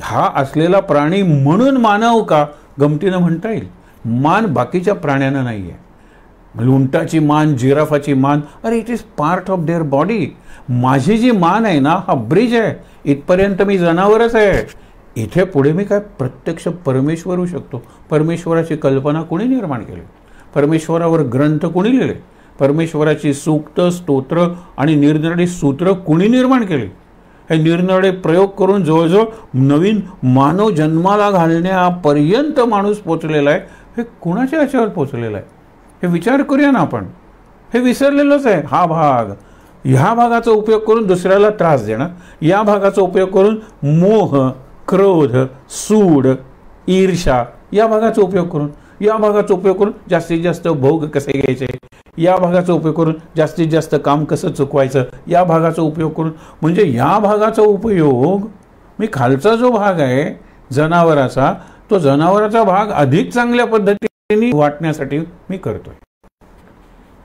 हा असलेला प्राणी म्हणून मानव का, गमतीनं म्हणता येईल. मान बाकीच्या प्राण्यांना नाही आहे. उंटाची मान, जिराफाची मान, अरे it is part of their body. माझी जी मान आहे ना, हा ब्रिज आहे. इथपर्यंत मी जनावरच आहे, इथे पुढे मी काय प्रत्यक्ष परमेश्वर होऊ शकतो. परमेश्वराची कल्पना कोणी निर्माण केली? परमेश्वरावर ग्रंथ कोणी लिहिले? परमेश्वराची सूक्त, स्तोत्र आणि निरनिराळी सूत्र कोणी निर्माण केली? हे निरनिराळे प्रयोग करून जवळजवळ नवीन मानव जन्माला घालण्यापर्यंत माणूस पोचलेला आहे. हे कुणाच्या ह्याच्यावर पोचलेला आहे हे विचार करूया ना आपण. हे विसरलेलंच आहे. हा भाग, ह्या भागाचा उपयोग करून दुसऱ्याला त्रास देणं, या भागाचा उपयोग करून मोह, क्रोध, सूड, ईर्षा, या भागाचा उपयोग करून, या भागाचा उपयोग करून जास्तीत जास्त भोग कसे घ्यायचे, या भागाचा उपयोग करून जास्तीत जास्त काम कसं चुकवायचं, या भागाचा उपयोग करून, म्हणजे या भागाचा उपयोग मी खालचा जो भाग आहे जनावराचा, तो जनावराचा भाग अधिक चांगल्या पद्धतीने वाटण्यासाठी मी करतोय.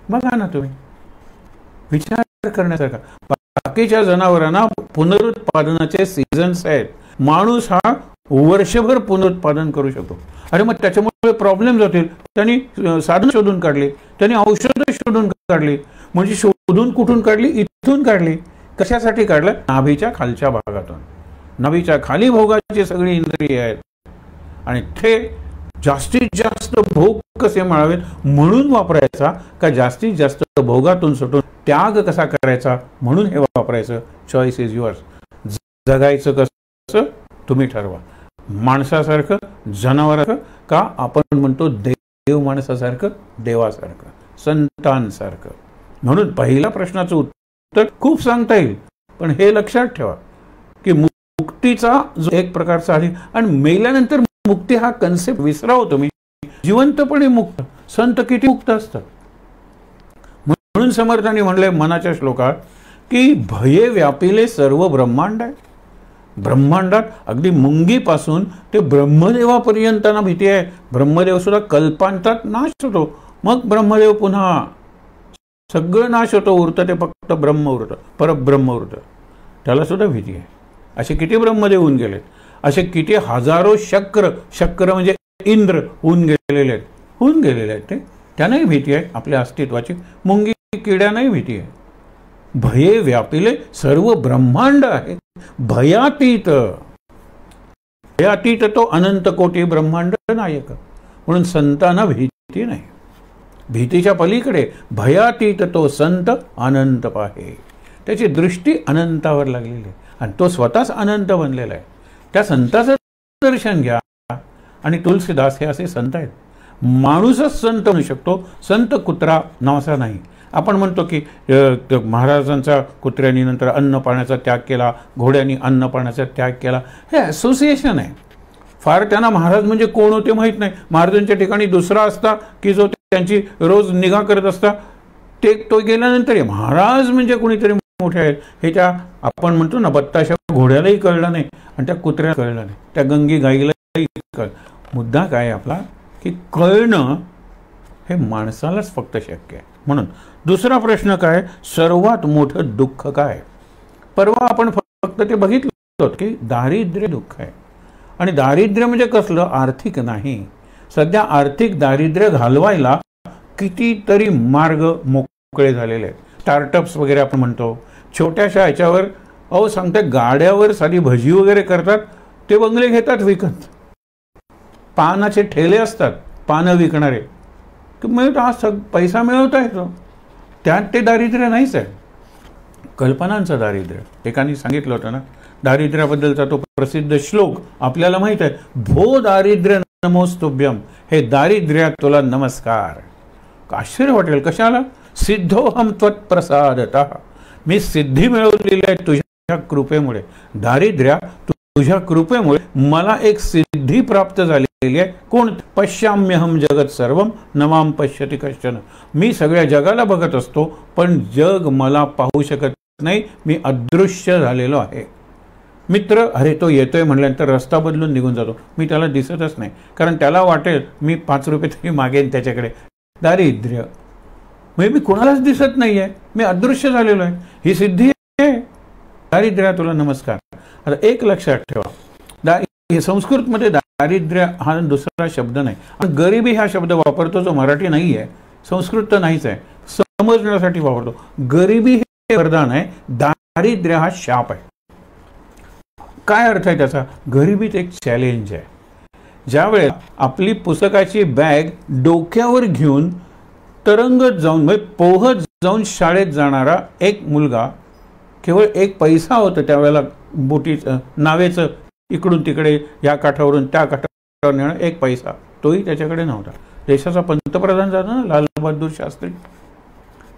बघा ना तुम्ही, विचार करण्यासारखा. बाकीच्या जनावरांना पुनरुत्पादनाचे सीझन्स आहेत. माणूस हा वर्षभर पुनरुत्पादन करू शकतो. अरे मग त्याच्यामुळे प्रॉब्लेम्स होतील. त्यांनी साधन शोधून काढली, त्यांनी औषधं शोधून काढली. म्हणजे शोधून कुठून काढली? इथून काढली. कशासाठी काढलं? नाभीच्या खालच्या भागातून. नाभीच्या खाली भोगाची सगळी इंद्रिय आहेत, आणि ते जास्तीत जास्त भोग कसे मिळावेत म्हणून वापरायचा, का जास्तीत जास्त भोगातून सुटून त्याग कसा करायचा म्हणून हे वापरायचं. Choice is yours. जगायचं कसं तुम्ही ठरवा. माणसासारखं, जनावरासारखं, का आपण म्हणतो देव माणसासारखं, देवासारखं, संतांसारखं. म्हणून पहिल्या प्रश्नाचं उत्तर खूप सांगता येईल, पण हे लक्षात ठेवा की मुक्तीचा जो एक प्रकारचा आहे, आणि मेल्यानंतर मुक्ती हा कन्सेप्ट विसराव तुम्ही. जिवंतपणे मुक्त. संत किती मुक्त असतात. म्हणून समर्थांनी म्हणले मनाच्या श्लोकात की भये व्यापिले सर्व ब्रह्मांड आहे. ब्रह्मांडात अगदी मुंगीपासून ते ब्रह्मदेवापर्यंतना भीती आहे. ब्रह्मदेव सुद्धा कल्पांतात नाश होतो, मग ब्रह्मदेव पुन्हा सगळं नाश होतो, उरतं ते फक्त ब्रह्म उरतं, परब्रह्म उरतं. त्याला सुद्धा भीती आहे. असे किती ब्रह्मदेव होऊन गेलेत, असे किती हजारो शक्र, शक्र म्हणजे इंद्र होऊन गेलेले आहेत. ते त्यांनाही भीती आहे आपल्या अस्तित्वाची. मुंगी किड्यांनाही भीती आहे. भये व्यापिले सर्व ब्रह्मांड आहे. भयातीत, भयातीत तो अनंत कोटी ब्रह्मांड नायक. म्हणून संतांना भीती नाही. भीतीच्या पलीकडे भयातीत तो संत अनंत पाहे. त्याची दृष्टी अनंतावर लागलेली आहे, आणि तो स्वतःच अनंत बनलेला आहे. त्या संताचं दर्शन घ्या. आणि तुलसीदास हे असे संत आहेत. माणूसच संत म्हणू शकतो, संत कुत्रा नावाचा नाही. आपण म्हणतो की महाराजांचा कुत्र्यांनी नंतर अन्न पाण्याचा त्याग केला, घोड्यांनी अन्न पाण्याचा त्याग केला. हे असोसिएशन आहे. फार त्यांना महाराज म्हणजे कोण होते माहीत नाही. महाराजांच्या ठिकाणी दुसरा असता की जो त्यांची रोज निगा करत असता, तो गेल्यानंतर महाराज म्हणजे कोणीतरी मोठे आहेत हे त्या आपण म्हणतो ना बत्ताशा घोड्यालाही कळलं नाही आणि त्या कुत्र्याला कळलं नाही, त्या गंगी गाईलाही कळलं. मुद्दा काय आपला की कळणं हे माणसालाच फक्त शक्य आहे. म्हणून दुसरा प्रश्न काय, सर्वात मोठं दुःख काय. परवा आपण फक्त ते बघितलं की दारिद्र्य दुःख आहे. आणि दारिद्र्य म्हणजे कसलं, आर्थिक नाही. सध्या आर्थिक दारिद्र्य घालवायला कितीतरी मार्ग मोकळे झालेले आहेत. स्टार्टअप्स वगैरे आपण म्हणतो, छोट्याशा ह्याच्यावर सांगते गाड्यावर साधी भजी वगैरे करतात, ते बंगले घेतात विकत. पानाचे ठेले असतात, पानं विकणारे, मिळतो हा पैसा मिळवता येतो. त्यात ते दारिद्र्य नाहीच आहे, कल्पनांचं दारिद्र्य. एकाने सांगितलं होतं ना दारिद्र्याबद्दलचा तो प्रसिद्ध श्लोक आपल्याला माहित आहे, भो दारिद्र्य नमोस्तुभ्यम, हे दारिद्र्या तुला नमस्कार. आश्चर्य वाटेल कशाला, सिद्धोहम त्वत्प्रसादतः, मी सिद्धी मिळवलेली आहे तुझ्या कृपेमुळे. दारिद्र्या तुझ्या कृपेमुळे मला एक सिद्धी प्राप्त झालेली आहे. कोण, पश्याम्यहम जगत सर्वम नमाम पश्यति कश्चन, मी सगळ्या जगाला बघत असतो पण जग मला पाहू शकत नाही, मी अदृश्य झालेलो आहे. मित्र, अरे तो येतोय म्हटल्यानंतर रस्ता बदलून निघून जातो, मी त्याला दिसतच नाही, कारण त्याला वाटेल मी 5 रुपये तरी मागेन त्याच्याकडे. दारिद्र्य म्हणजे मी कोणालाच दिसत नाहीये, मी अदृश्य झालेलो आहे, ही सिद्धी आहे. दारिद्र्या तुला नमस्कार. आता एक लक्षात ठेवा, संस्कृतमध्ये दारिद्र्य हा दुसरा शब्द नाही. आणि गरिबी हा शब्द वापरतो जो मराठी नाही आहे, संस्कृत तर नाहीच आहे, समजण्यासाठी वापरतो. गरिबी हे वरदान आहे, दारिद्र्य हा शाप आहे. काय अर्थ आहे त्याचा, गरिबीत एक चॅलेंज आहे. ज्यावेळेस आपली पुस्तकाची बॅग डोक्यावर घेऊन तरंगत जाऊन म्हणजे पोहत जाऊन शाळेत जाणारा एक मुलगा, केवळ एक पैसा होता त्यावेळेला, बोटीचं नावेचं इकडून तिकडे या काठावरून त्या काठावर नेणं, एक पैसा तोही त्याच्याकडे नव्हता. देशाचा पंतप्रधान झाला ना लाल बहादूर शास्त्री.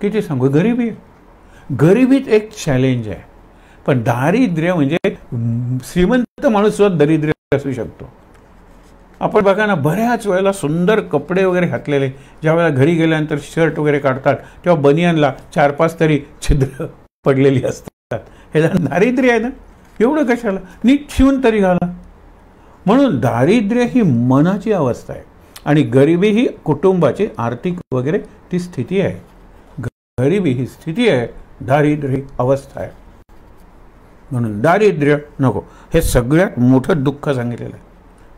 किती सांगू, गरिबी. गरिबीत एक चॅलेंज आहे. पण दारिद्र्य म्हणजे श्रीमंत माणूस सुद्धा दरिद्र्य असू शकतो. आपण बघा ना, बऱ्याच वेळेला सुंदर कपडे वगैरे घातलेले, ज्या वेळेला घरी गेल्यानंतर शर्ट वगैरे काढतात तेव्हा बनियानला 4-5 तरी छिद्र पडलेली असतात. हे दारिद्र्य आहे ना, एवढं कशाला, नीट शिवून तरी घाला. म्हणून दारिद्र्य ही मनाची अवस्था आहे आणि गरिबी ही कुटुंबाची आर्थिक वगैरे ती स्थिती आहे. गरिबी ही स्थिती आहे, दारिद्र्य ही अवस्था आहे. म्हणून दारिद्र्य नको. हे सगळ्यात मोठं दुःख सांगितलेलं आहे.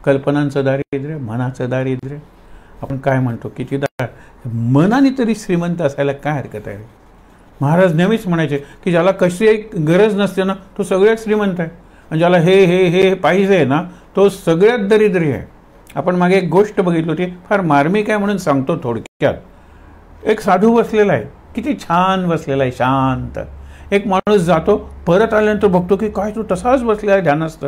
कल्पनांचं दारिद्र्य, मनाचं दारिद्र्य. आपण काय म्हणतो, किती मनाने तरी श्रीमंत असायला काय हरकत आहे. महाराज नेहमीच म्हणायचे की ज्याला कशी गरज नसते ना तो सगळ्यात श्रीमंत आहे, आणि ज्याला हे हे हे पाहिजे आहे ना तो सगळ्यात दरिद्री आहे. आपण मागे एक गोष्ट बघितली होती, फार मार्मिक आहे म्हणून सांगतो थोडक्यात. एक साधू बसलेला आहे, किती छान बसलेला आहे, शांत. एक माणूस जातो, परत आल्यानंतर बघतो की काय तो तसाच बसलेला आहे ध्यानस्थ.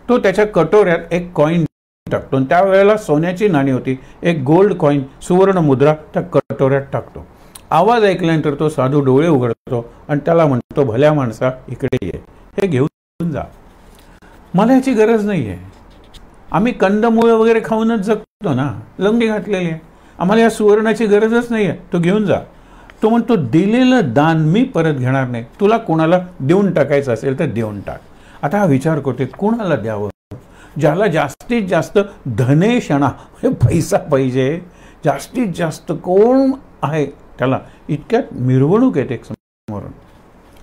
तो त्याच्या कटोऱ्यात एक कॉईन टाकतो, आणि त्यावेळेला सोन्याची नाणी होती, एक गोल्ड कॉईन, सुवर्ण मुद्रा त्या कटोऱ्यात टाकतो. आवाज ऐकल्यानंतर तो साधू डोळे उघडतो आणि त्याला म्हणतो, भल्या माणसा इकडे ये, हे घेऊन जा, मला याची गरज नाही आहे. आम्ही कंदमुळं वगैरे खाऊनच जगतो ना, लंगडी घातलेली आहे, आम्हाला या सुवर्णाची गरजच नाही आहे, तो घेऊन जा. तो म्हणतो, दिलेलं दान मी परत घेणार नाही, तुला कोणाला देऊन टाकायचं असेल तर देऊन टाक. आता हा विचार करते, कोणाला द्यावं, ज्याला जास्तीत जास्त धनेशणा हे पैसा पाहिजे, जास्तीत जास्त कोण आहे त्याला. इतक्यात मिरवणूक येते एक समोरून,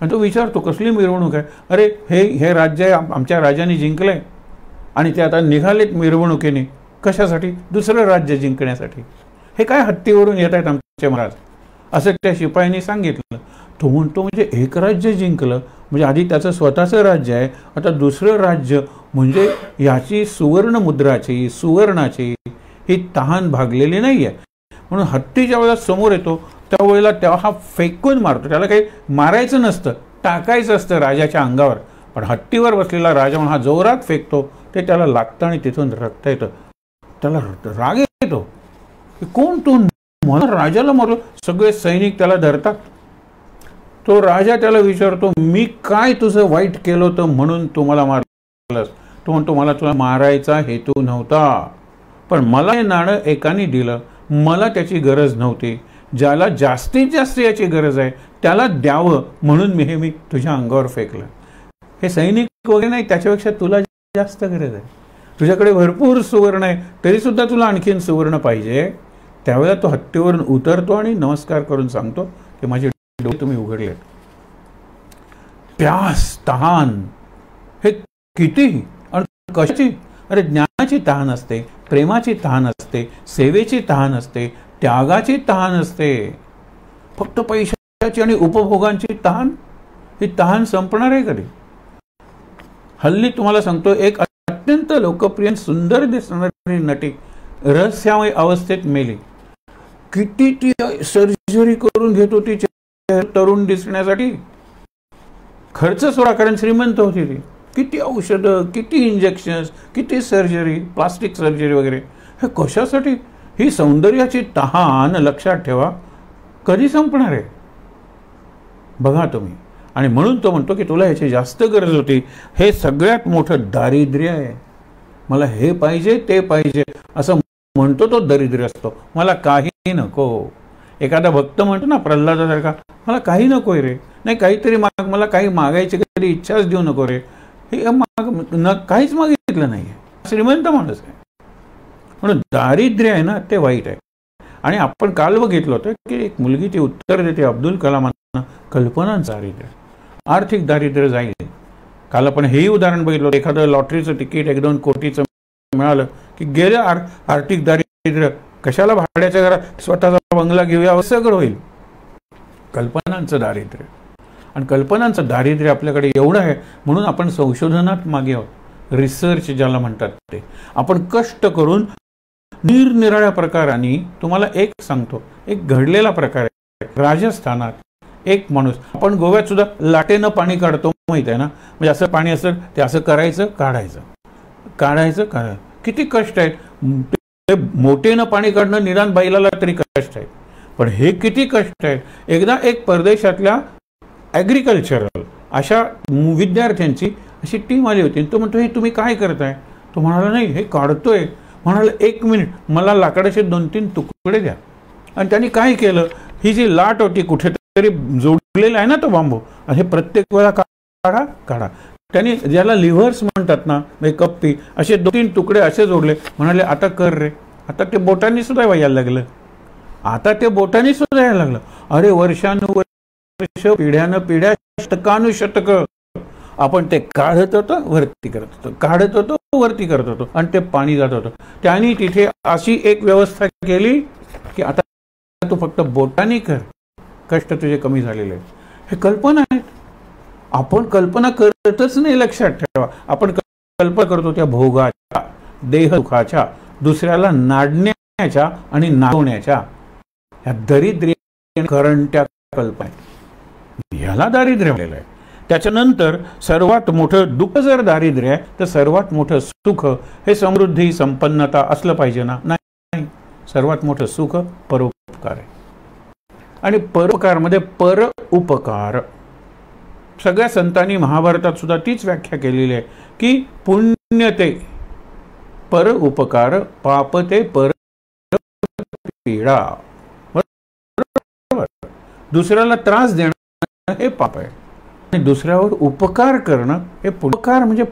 आणि तो विचारतो कसली मिरवणूक आहे. अरे हे राज्य आहे, आमच्या राजाने जिंकलंय आणि ते आता निघालेत मिरवणुकीने, कशासाठी, दुसरं राज्य जिंकण्यासाठी. हे काय हत्तीवरून येत आहेत आमचे महाराज, असं त्या शिपायांनी सांगितलं. तो म्हणतो, म्हणजे एक राज्य जिंकलं म्हणजे आधी त्याचं स्वतःचं राज्य आहे, आता दुसरं राज्य म्हणजे याची सुवर्ण मुद्राची, सुवर्णाची ही तहान भागलेली नाही आहे. म्हणून हत्ती ज्या वेळेला समोर येतो त्यावेळेला तेव्हा हा फेकून मारतो. त्याला काही मारायचं नसतं, टाकायचं असतं राजाच्या अंगावर, पण हत्तीवर बसलेला राजा म्हणून हा जोरात फेकतो, ते त्याला लागतं आणि तिथून रक्त येतं. त्याला राग येतो, कोण तो मला राजाला मारलं. सगळे सैनिक त्याला धरतात. तो राजा त्याला विचारतो, मी काय तुझं वाईट केलं होतं म्हणून तू मला मारलंस? तो म्हणतो, मला तुला मारायचा हेतू नव्हता, पण मला हे नाणं एकाने दिलं, मला त्याची गरज नव्हती. ज्याला जास्तीत जास्त याची गरज आहे त्याला द्यावं म्हणून मी तुझ्या अंगावर फेकलं. हे सैनिक वगैरे नाही, त्याच्यापेक्षा तुला जास्त गरज आहे. तुझ्याकडे भरपूर सुवर्ण आहे, तरी सुद्धा तुला आणखीन सुवर्ण पाहिजे. त्यावेळेला तो हत्तीवरून उतरतो आणि नमस्कार करून सांगतो की माझे डोळे तुम्ही उघडलेत. प्यास, तहान, हे किती आणि कशाची? अरे ज्ञानाची तहान असते, प्रेमाची तहान असते, सेवेची तहान असते, त्यागाची तहान असते. फक्त पैशाची आणि उपभोगांची तहान, ही तहान संपणार आहे कधी? हल्ली तुम्हाला सांगतो, एक अत्यंत लोकप्रिय सुंदर दिसणारी नटी रहस्यामय अवस्थेत मेली. किती ती सर्जरी करून घेत होती तरुण दिसण्यासाठी. खर्च सोडा, कारण श्रीमंत होती ती. किती औषधं, किती इंजेक्शन्स, किती सर्जरी, प्लास्टिक सर्जरी वगैरे. हे कशासाठी? ही सौंदर्याची तहान, लक्षात ठेवा, कधी संपणार आहे बघा तुम्ही. आणि म्हणून तो म्हणतो की तुला ह्याची जास्त गरज होती. हे सगळ्यात मोठं दारिद्र्य आहे. मला हे पाहिजे, ते पाहिजे असं म्हणतो तो दरिद्र असतो. मला काही नको. एखादा भक्त म्हणतो ना प्रल्हादासारखा, मला काही नकोय रे, नाही काहीतरी माग, मला काही मागायची कधी इच्छाच देऊ नको रे. हे काहीच मागितलं नाही. श्रीमंत माणूस आहे. म्हणून दारिद्र्य आहे ना, ते वाईट आहे. आणि आपण काल बघितलं होतं की एक मुलगी ती उत्तर देते अब्दुल कलामांना, कल्पनांचं दारिद्र्य, आर्थिक दारिद्र्य जाईल. काल आपण हेही उदाहरण बघितलं होतं, एखादं लॉटरीचं तिकीट 1-2 कोटीचं मिळालं की गेलं आर्थिक दारिद्र्य. कशाला भाड्याच्या घरात स्वतःचा बंगला घेऊया, सगळं होईल. कल्पनांचं दारिद्र्य. आणि कल्पनांचं दारिद्र्य आपल्याकडे एवढं आहे म्हणून आपण संशोधनात मागे आहोत. रिसर्च ज्याला म्हणतात ते आपण कष्ट करून निरनिराळ्या प्रकारांनी. तुम्हाला एक सांगतो, एक घडलेला प्रकार आहे. राजस्थानात एक माणूस, आपण गोव्यात सुद्धा लाटेनं पाणी काढतो माहित आहे ना, म्हणजे असं पाणी असं ते असं करायचं, काढायचं, काढायचं, काढायचं. किती कष्ट आहेत. मोठेनं पाणी काढणं निदान बैलाला तरी कष्ट आहे, पण हे किती कष्ट आहे. एकदा एक परदेशातल्या ॲग्रिकल्चरल अशा विद्यार्थ्यांची अशी टीम आली होती. तो म्हणतो, हे तुम्ही काय करताय? तो म्हणाला, नाही हे काढतोय. म्हणाला, 1 मिनिट, मला लाकडाचे 2-3 तुकडे द्या. आणि त्यांनी काय केलं, ही जी लाट होती कुठेतरी जोडलेला आहे ना तो बांबू, आणि हे प्रत्येक वेळा काढा काढा. त्यांनी ज्याला लिव्हर्स म्हणतात ना, कप्पी, असे 2-3 तुकडे असे जोडले. म्हणाले, आता कर रे. आता ते बोटांनी सुद्धा यायला लागलं. आता ते बोटांनी सुद्धा यायला लागलं. अरे वर्षानुवर्ष, पिढ्यानपिढ्या, शतकानुशतक आपण ते काढत होतो, वरती करत होतो, काढत होतो, वरती करत होतो, आणि ते पाणी जात होतं. त्यांनी तिथे अशी एक व्यवस्था केली की आता तू फक्त बोटांनी कर, कष्ट तुझे कमी झालेले आहेत. हे कल्पना आहेत. आपण कल्पना करतच नाही, लक्षात ठेवा. आपण कल्पना करतो त्या भोगाच्या, देहसुखाच्या, दुसऱ्याला नाडण्याच्या आणि नाचवण्याच्या. ह्या दरिद्र्य करंट्या कल्पना, ह्याला दारिद्र्य म्हणलेलं आहे. त्याच्यानंतर सर्वात मोठं दुःख जर दारिद्र्य आहे, तर सर्वात मोठं सुख हे समृद्धी, संपन्नता असलं पाहिजे ना? नाही. सर्वात मोठं सुख परोपकार आहे. आणि परोपकारमध्ये पर उपकार. सगळ्या संतांनी महाभारतात सुद्धा तीच व्याख्या केलेली आहे की पुण्य ते पर उपकार, पाप ते पर पीडा. दुसऱ्याला त्रास देणं हे पाप आहे, आणि दुसऱ्यावर उपकार करणं हे उपकार. म्हणजे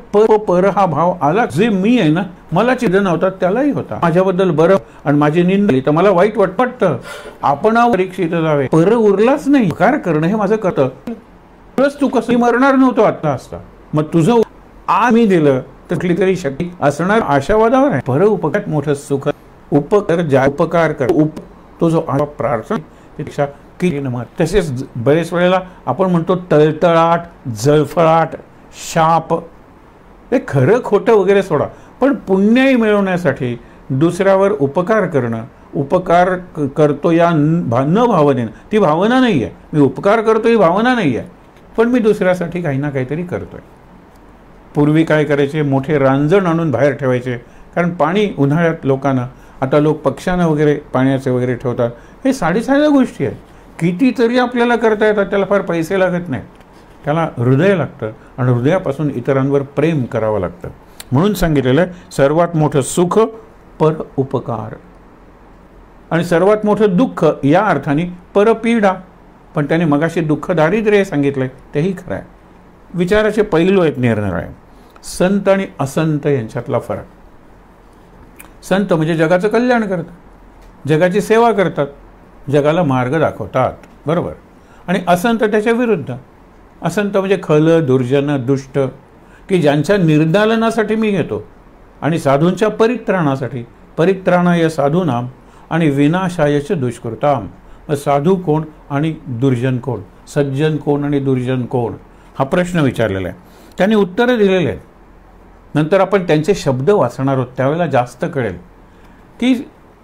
पर हा भाव आला. जे मी आहे ना, मला चिंता नव्हता त्यालाही होता. माझ्याबद्दल बरं आणि माझी निंदा झाली तर मला वाईट वाटतं. आपण परीक्षित जावे, पर उरलाच नाही. उपकार करणं हे माझं कर्तव्य. तू कसं मरणार नव्हतो आता असता, मग तुझं मी दिलं तर कुठली तरी शक्ती असणार आशावादावर आहे. पर उपकार मोठं सुख. उपकार कर, तो जो प्रार्थना त्यापेक्षा किती नमत. तसेच बरेच वेळेला आपण म्हणतो तळतळाट, जळफळाट, शाप. हे खरं खोटं वगैरे सोडा, पण पुण्यही मिळवण्यासाठी दुसऱ्यावर उपकार करणं. उपकार करतो या न भावनेनं, ती भावना नाही आहे. मी उपकार करतो ही भावना नाही आहे, पण मी दुसऱ्यासाठी काही ना काहीतरी करतोय. पूर्वी काय करायचे, मोठे रांजण आणून बाहेर ठेवायचे, कारण पाणी उन्हाळ्यात लोकांना, आता लोक पक्ष्यांना वगैरे पाण्याचे वगैरे ठेवतात. हे साध्या गोष्टी आहेत. कितीतरी आपल्याला करता येतात, त्याला फार पैसे लागत नाहीत, त्याला हृदय लागतं आणि हृदयापासून इतरांवर प्रेम करावं लागतं. म्हणून सांगितलेलं आहे सर्वात मोठं सुख पर उपकार आणि सर्वात मोठं दुःख या अर्थाने परपीडा. पण त्याने मगाशी दुःख दारिद्र्य सांगितलंय तेही खरं आहे. विचाराचे पैलू आहेत निरनिराळे. संत आणि असंत यांच्यातला फरक. संत म्हणजे जगाचं कल्याण करतात, जगाची सेवा करतात, जगाला मार्ग दाखवतात, बरोबर. आणि असंत त्याच्या विरुद्ध. असंत म्हणजे खल, दुर्जन, दुष्ट, की ज्यांच्या निर्दालनासाठी मी घेतो आणि साधूंच्या परित्राणासाठी. परित्राणाय साधूनाम आणि विनाशायच दुष्कृताम. साधू कोण आणि दुर्जन कोण, सज्जन कोण आणि दुर्जन कोण, हा प्रश्न विचारलेला आहे. त्यांनी उत्तरं दिलेले आहेत. नंतर आपण त्यांचे शब्द वाचणार आहोत, त्यावेळेला जास्त कळेल की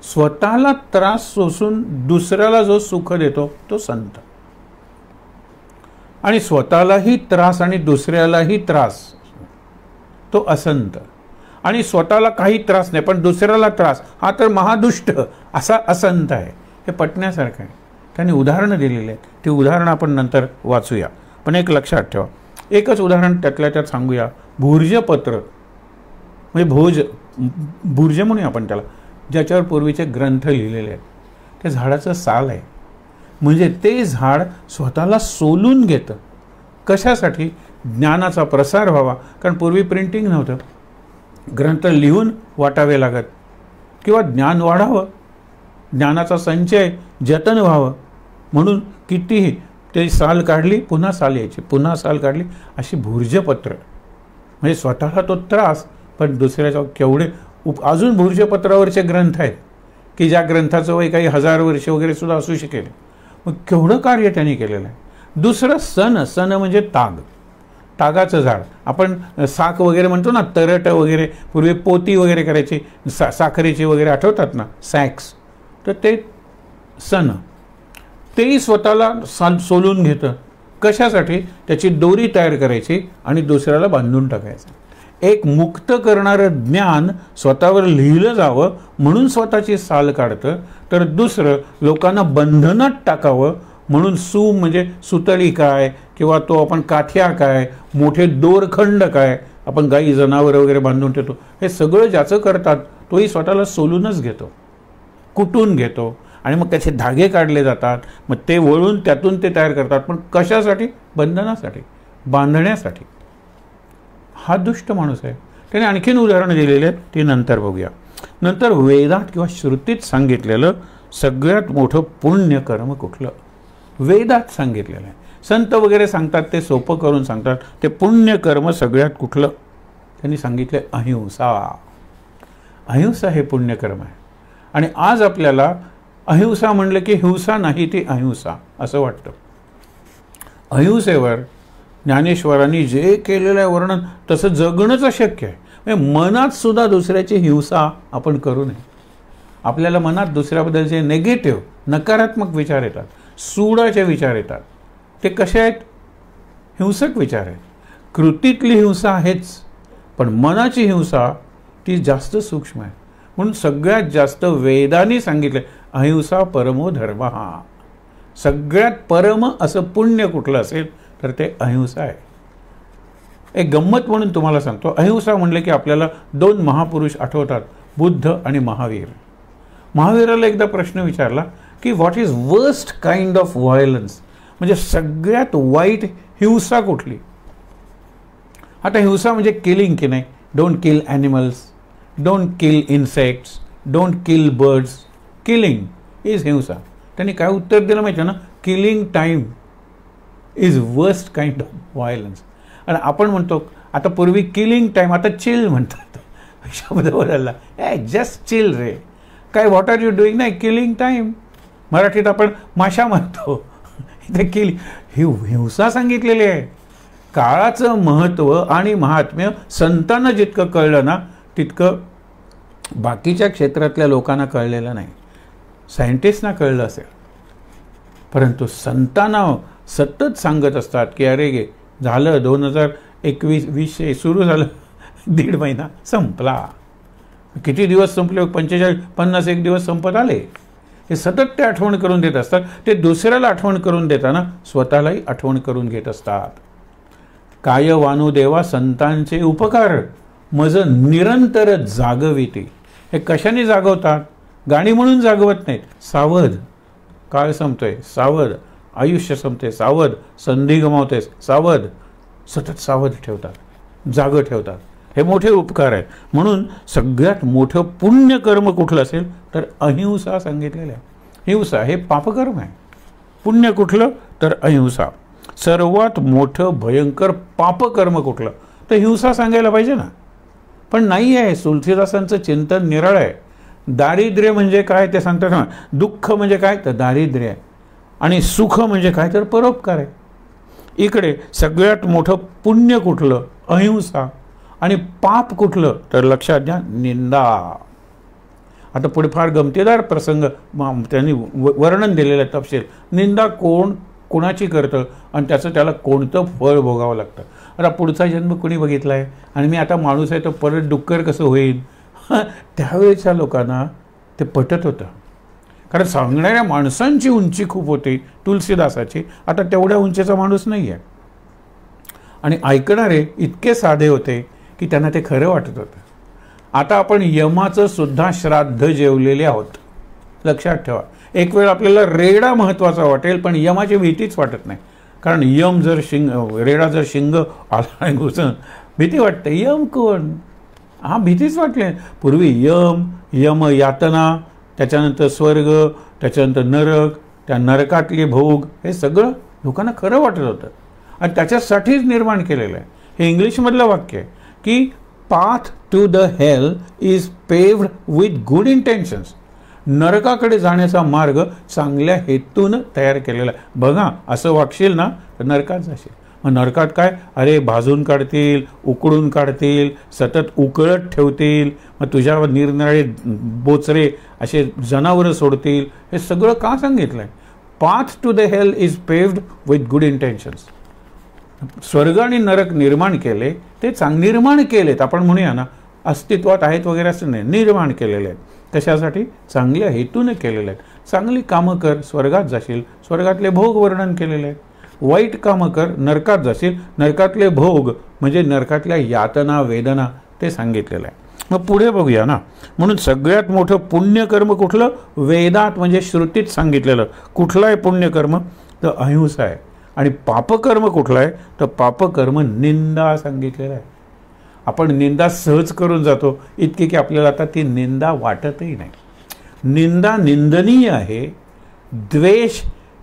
स्वतःला त्रास सोसून दुसऱ्याला जो सुख देतो तो संत, आणि स्वतःलाही त्रास आणि दुसऱ्यालाही त्रास तो असंत, आणि स्वतःला काही त्रास नाही पण दुसऱ्याला त्रास हा तर महादुष्ट असा असंत आहे. हे पटण्यासारखं आहे. त्यांनी उदाहरणं दिलेली आहेत, ती उदाहरणं आपण नंतर वाचूया. पण एक लक्षात ठेवा, एकच उदाहरण त्यातल्या त्यात सांगूया. भूर्जपत्र म्हणजे भूर्ज म्हणूया आपण त्याला, ज्याच्यावर पूर्वीचे ग्रंथ लिहिलेले आहेत. त्या झाडाचं साल आहे, म्हणजे ते झाड स्वतःला सोलून घेतं. कशासाठी? ज्ञानाचा प्रसार व्हावा. कारण पूर्वी प्रिंटिंग नव्हतं, ग्रंथ लिहून वाटावे लागत, किंवा ज्ञान वाढावं, ज्ञानाचा संचय जतन व्हावं. म्हणून कितीही ते साल काढली पुन्हा साल यायची, पुन्हा साल काढली, अशी भूर्जपत्र. म्हणजे स्वतःला तो त्रास पण दुसऱ्याच्या केवढे अजून भूर्जपत्रावरचे ग्रंथ आहेत की ज्या ग्रंथाचं वय काही 1000 वर्ष वगैरे सुद्धा असू शकेल. मग केवढं कार्य त्यांनी केलेलं आहे. दुसरं सन. सन म्हणजे ताग, तागाचं झाड. आपण साक वगैरे म्हणतो ना, तरट वगैरे पूर्वी पोती वगैरे करायची साखरेची वगैरे, आठवतात ना, सॅक्स. तर ते सन, तेही स्वतःला सोलून घेतं. कशासाठी? त्याची दोरी तयार करायची आणि दुसऱ्याला बांधून टाकायचं. एक मुक्त करणारं ज्ञान स्वतःवर लिहिलं जावं म्हणून स्वतःची साल काढतं, तर दुसरं लोकांना बंधनात टाकावं म्हणून म्हणजे सुतळी काय, किंवा तो आपण काठ्या काय, मोठे दोरखंड काय, आपण गाई जनावर वगैरे बांधून ठेवतो, हे सगळं ज्याचं करतात तोही स्वतःला सोलूनच घेतो, कुटून घेतो, आणि मग त्याचे धागे काढले जातात. मग ते वळून त्यातून ते तयार करतात. पण कशासाठी? बंधनासाठी, बांधण्यासाठी. हा दुष्ट माणूस आहे. त्याने आणखीन उदाहरणं दिलेली आहेत, ती नंतर बघूया. नंतर वेदात किंवा श्रुतीत सांगितलेलं सगळ्यात मोठं पुण्यकर्म कुठलं, वेदात सांगितलेलं आहे. संत वगैरे सांगतात ते सोपं करून सांगतात, ते पुण्यकर्म सगळ्यात कुठलं त्यांनी सांगितलं अहिंसा. अहिंसा हे पुण्यकर्म आहे. आणि आज आपल्याला अहिंसा म्हणलं की हिंसा नाही, ती अहिंसा असं वाटतं. अहिंसेवर ज्ञानेश्वरांनी जे केलेलं आहे वर्णन, तसं जगणंच अशक्य आहे. म्हणजे मनात सुद्धा दुसऱ्याची हिंसा आपण करू नये. आपल्याला मनात दुसऱ्याबद्दलचे नेगेटिव्ह, नकारात्मक विचार येतात, सूडाचे विचार येतात. ते कसे आहेत? हिंसक विचार आहेत. कृतीतली हिंसा आहेच, पण मनाची हिंसा ती जास्त सूक्ष्म आहे. म्हणून सगळ्यात जास्त वेदांनी सांगितलं अहिंसा परमो धर्म. सगळ्यात परम असं पुण्य कुठलं असेल तर ते अहिंसा आहे. एक गंमत म्हणून तुम्हाला सांगतो, अहिंसा म्हणले की आपल्याला 2 महापुरुष आठवतात, बुद्ध आणि महावीर. महावीराला एकदा प्रश्न विचारला की what is worst kind of violence, म्हणजे सगळ्यात वाईट हिंसा कुठली. आता हिंसा म्हणजे किलिंग की नाही, don't kill animals, don't kill insects, don't kill birds, killing is हिंसा. त्यांनी काय उत्तर दिलं माहिती आहे ना, killing time is worst kind of violence. आणि आपण म्हणतो आता पूर्वी किलिंग टाईम, आता चिल म्हणतात, शब्द बदलला, जस्ट चिल रे, काय व्हॉट आर यू डुईंग, नाही किलिंग टाईम. मराठीत आपण माशा म्हणतो, इथे किलिंग, हिंसा सांगितलेली आहे. काळाचं महत्त्व आणि महात्म्य संतांना जितकं कळलं ना तितकं बाकीच्या क्षेत्रातल्या लोकांना कळलेलं नाही. सायंटिस्टना कळलं असेल, परंतु संतांना सतत सांगत असतात की अरे गे झालं 2021 सुरू झालं, 1.5 महिना संपला. किती दिवस संपले? 45-51 दिवस संपत आले. हे सतत ते आठवण करून देत असतात. ते दुसऱ्याला आठवण करून देताना स्वतःलाही आठवण करून घेत असतात. काय वानुदेवा संतांचे उपकार मज निरंतर जागविते. हे कशाने जागवतात? गाणी म्हणून जागवत नाहीत. सावध, काळ संपतोय सावध, आयुष्य संपते सावध, संधी गमावते सावध, सतत सावध ठेवतात, जाग ठेवतात. हे मोठे उपकार आहेत. म्हणून सगळ्यात मोठं पुण्यकर्म कुठलं असेल तर अहिंसा सांगितलेलं आहे. हिंसा हे पापकर्म आहे. पुण्य कुठलं तर अहिंसा. सर्वात मोठं भयंकर पापकर्म कुठलं तर हिंसा सांगायला पाहिजे ना, पण नाही आहे. तुलसीदासांचं चिंतन निराळ आहे. दारिद्र्य म्हणजे काय ते सांगतात ना. दुःख म्हणजे काय तर दारिद्र्य आहे, आणि सुख म्हणजे काय तर परोपकार आहे. इकडे सगळ्यात मोठं पुण्य कुठलं अहिंसा, आणि पाप कुठलं तर लक्षात घ्या निंदा. आता पुढे फार गमतीदार प्रसंग त्यांनी वर्णन दिलेलं आहे तपशील. निंदा कोण कोणाची करतं आणि त्याला कोणतं फळ भोगावं लागतं. आता पुढचा जन्म कुणी बघितला आहे आणि मी आता माणूस आहे तर परत डुक्कर कसं होईल. त्यावेळेच्या लोकांना ते पटत होतं, कारण सांगणाऱ्या माणसांची उंची खूप होती तुलसीदासाची. आता तेवढ्या उंचीचा माणूस नाही आहे, आणि ऐकणारे इतके साधे होते की त्यांना ते खरं वाटत होतं. आता आपण यमाचं सुद्धा श्राद्ध जेवलेले आहोत, लक्षात ठेवा. एक वेळ आपल्याला रेडा महत्त्वाचा वाटेल, पण यमाची भीतीच वाटत नाही. कारण यम जर रेडा जर शिंग आला घुसून भीती वाटते. यम कोण? हा भीतीच वाटली. पूर्वी यम यातना, त्याच्यानंतर स्वर्ग, त्याच्यानंतर नरक, त्या नरकातले भोग, हे सगळं लोकांना खरं वाटत होतं आणि त्याच्यासाठीच निर्माण केलेलं आहे. हे इंग्लिशमधलं वाक्य आहे की path to the hell is paved with good intentions. नरकाकडे जाण्याचा मार्ग चांगल्या हेतून तयार केलेला आहे. बघा, असं वागशील ना तर नरकात जाशील. मग नरकात काय, अरे भाजून काढतील, उकडून काढतील, सतत उकळत ठेवतील, मग तुझ्यावर निरनिराळे बोचरे असे जनावरं सोडतील. हे सगळं का सांगितलं आहे? Path to the hell is paved with good intentions. स्वर्ग आणि नरक निर्माण केले ते निर्माण केलेत, आपण म्हणूया ना, अस्तित्वात आहेत वगैरे असं नाही, निर्माण केलेले आहेत. कशासाठी? चांगल्या हेतूने केलेले आहेत. चांगली कामं कर, स्वर्गात जाशील, स्वर्गातले भोग वर्णन केलेले आहेत. वाईट कामं कर, नरकात जाशील, नरकातले भोग म्हणजे नरकातल्या यातना वेदना ते सांगितलेलं आहे. मग पुढे बघूया ना. म्हणून सगळ्यात मोठं पुण्यकर्म कुठलं? वेदात म्हणजे श्रुतीत सांगितलेलं. कुठलं आहे पुण्यकर्म तर अहिंसा आहे. आणि पापकर्म कुठलं आहे तर पापकर्म निंदा सांगितलेलं आहे. आपण निंदा सहज करून जातो, इतकी की आपल्याला आता ती निंदा वाटतही नाही. निंदा निंदनीय आहे. द्वेष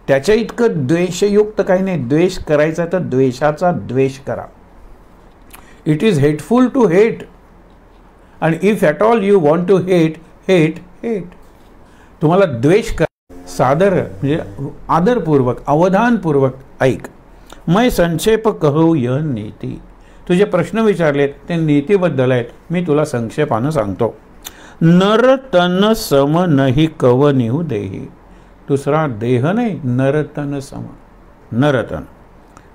त्याच्या इतकं द्वेषयुक्त काही नाही. द्वेष करायचा तर द्वेषाचा द्वेष करा. It is hateful to hate, आणि if at all you want to hate hate hate. तुम्हाला द्वेष करा, सादर म्हणजे आदरपूर्वक, अवधानपूर्वक ऐक. मैं संक्षेप कहू य नीती. तुझे प्रश्न विचारलेत ते नीतीबद्दल आहेत, मी तुला संक्षेपानं सांगतो. नर तन सम नाही कवनिहू देही. दुसरा देह नाही, नरतन सम. नरतन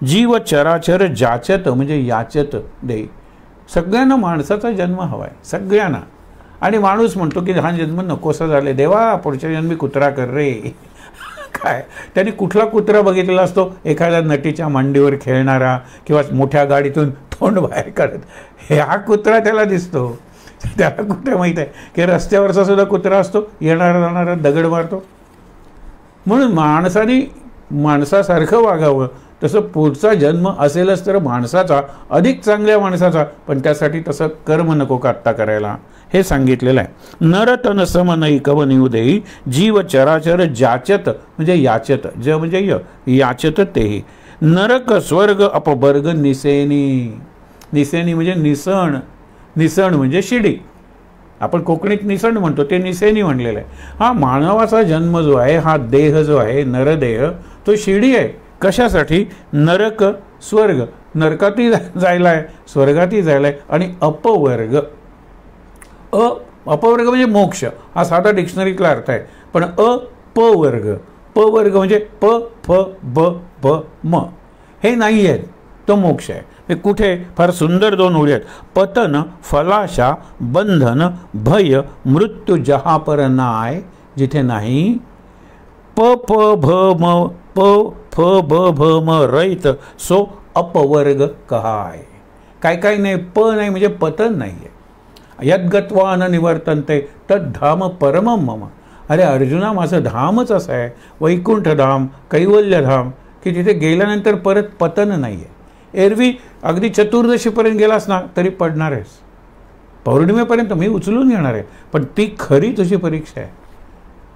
जीव चराचर जाचत म्हणजे याचत देही. सगळ्यांना माणसाचा जन्म हवा आहे, सगळ्यांना. आणि माणूस म्हणतो की हा जन्म नकोसा झाले, देवा पुढच्या जन्मी कुत्रा कर रे. काय त्याने कुठला कुत्रा बघितलेला असतो? एखाद्या नटीच्या मांडीवर खेळणारा किंवा मोठ्या गाडीतून तोंड बाहेर काढत, हे हा कुत्रा त्याला दिसतो. त्याला कुठे माहीत आहे की रस्त्यावरचा सुद्धा कुत्रा असतो, येणारा जाणारा दगड मारतो. म्हणून माणसाने माणसासारखं वागावं. तसं पुढचा जन्म असेलच तर माणसाचा, अधिक चांगल्या माणसाचा, पण त्यासाठी तसं कर्म नको का आत्ता करायला, हे सांगितलेलं आहे. नरतन सम नाही कवनिहू देही. जीव चराचर जाचत म्हणजे याचत, ज म्हणजे याचत तेही. नरक स्वर्ग अपवर्ग निसेनी. निसेनी म्हणजे निसण. निसण म्हणजे शिडी. आपण कोकणीत निसण म्हणतो, ते निसेनी म्हणलेलं आहे. हा मानवाचा जन्म जो आहे, हा देह जो आहे नरदेह, तो शिडी आहे. कशासाठी? नरक स्वर्ग, नरकातही जायला आहे, स्वर्गातही जायला आहे. आणि अपवर्ग, अपवर्ग म्हणजे मोक्ष, हा साधा डिक्शनरीतला अर्थ आहे. पण अपवर्ग, पवर्ग म्हणजे प फ ब ब म, हे नाही आहे, तो मोक्ष आहे. हे कुठे? फार सुंदर दोन ओळी आहेत. पतन फलाशा बंधन भय मृत्यू जहापर नाय. जिथे नाही प प भ म प फ ब भ म रहित सो अपवर्ग कहाय. काय काय नाही, प नाही म्हणजे पतन नाही आहे. यद्गत्वा न निवर्तन्ते तद्धाम परमं मम. अरे अर्जुना, माझं धामच असं आहे, वैकुंठधाम, कैवल्यधाम, की तिथे गेल्यानंतर परत पतन नाही आहे. एरवी अगदी चतुर्दशीपर्यंत गेलास ना तरी पडणार आहेस, पौर्णिमेपर्यंत मी उचलून येणार आहे, पण ती खरी तुझी परीक्षा आहे.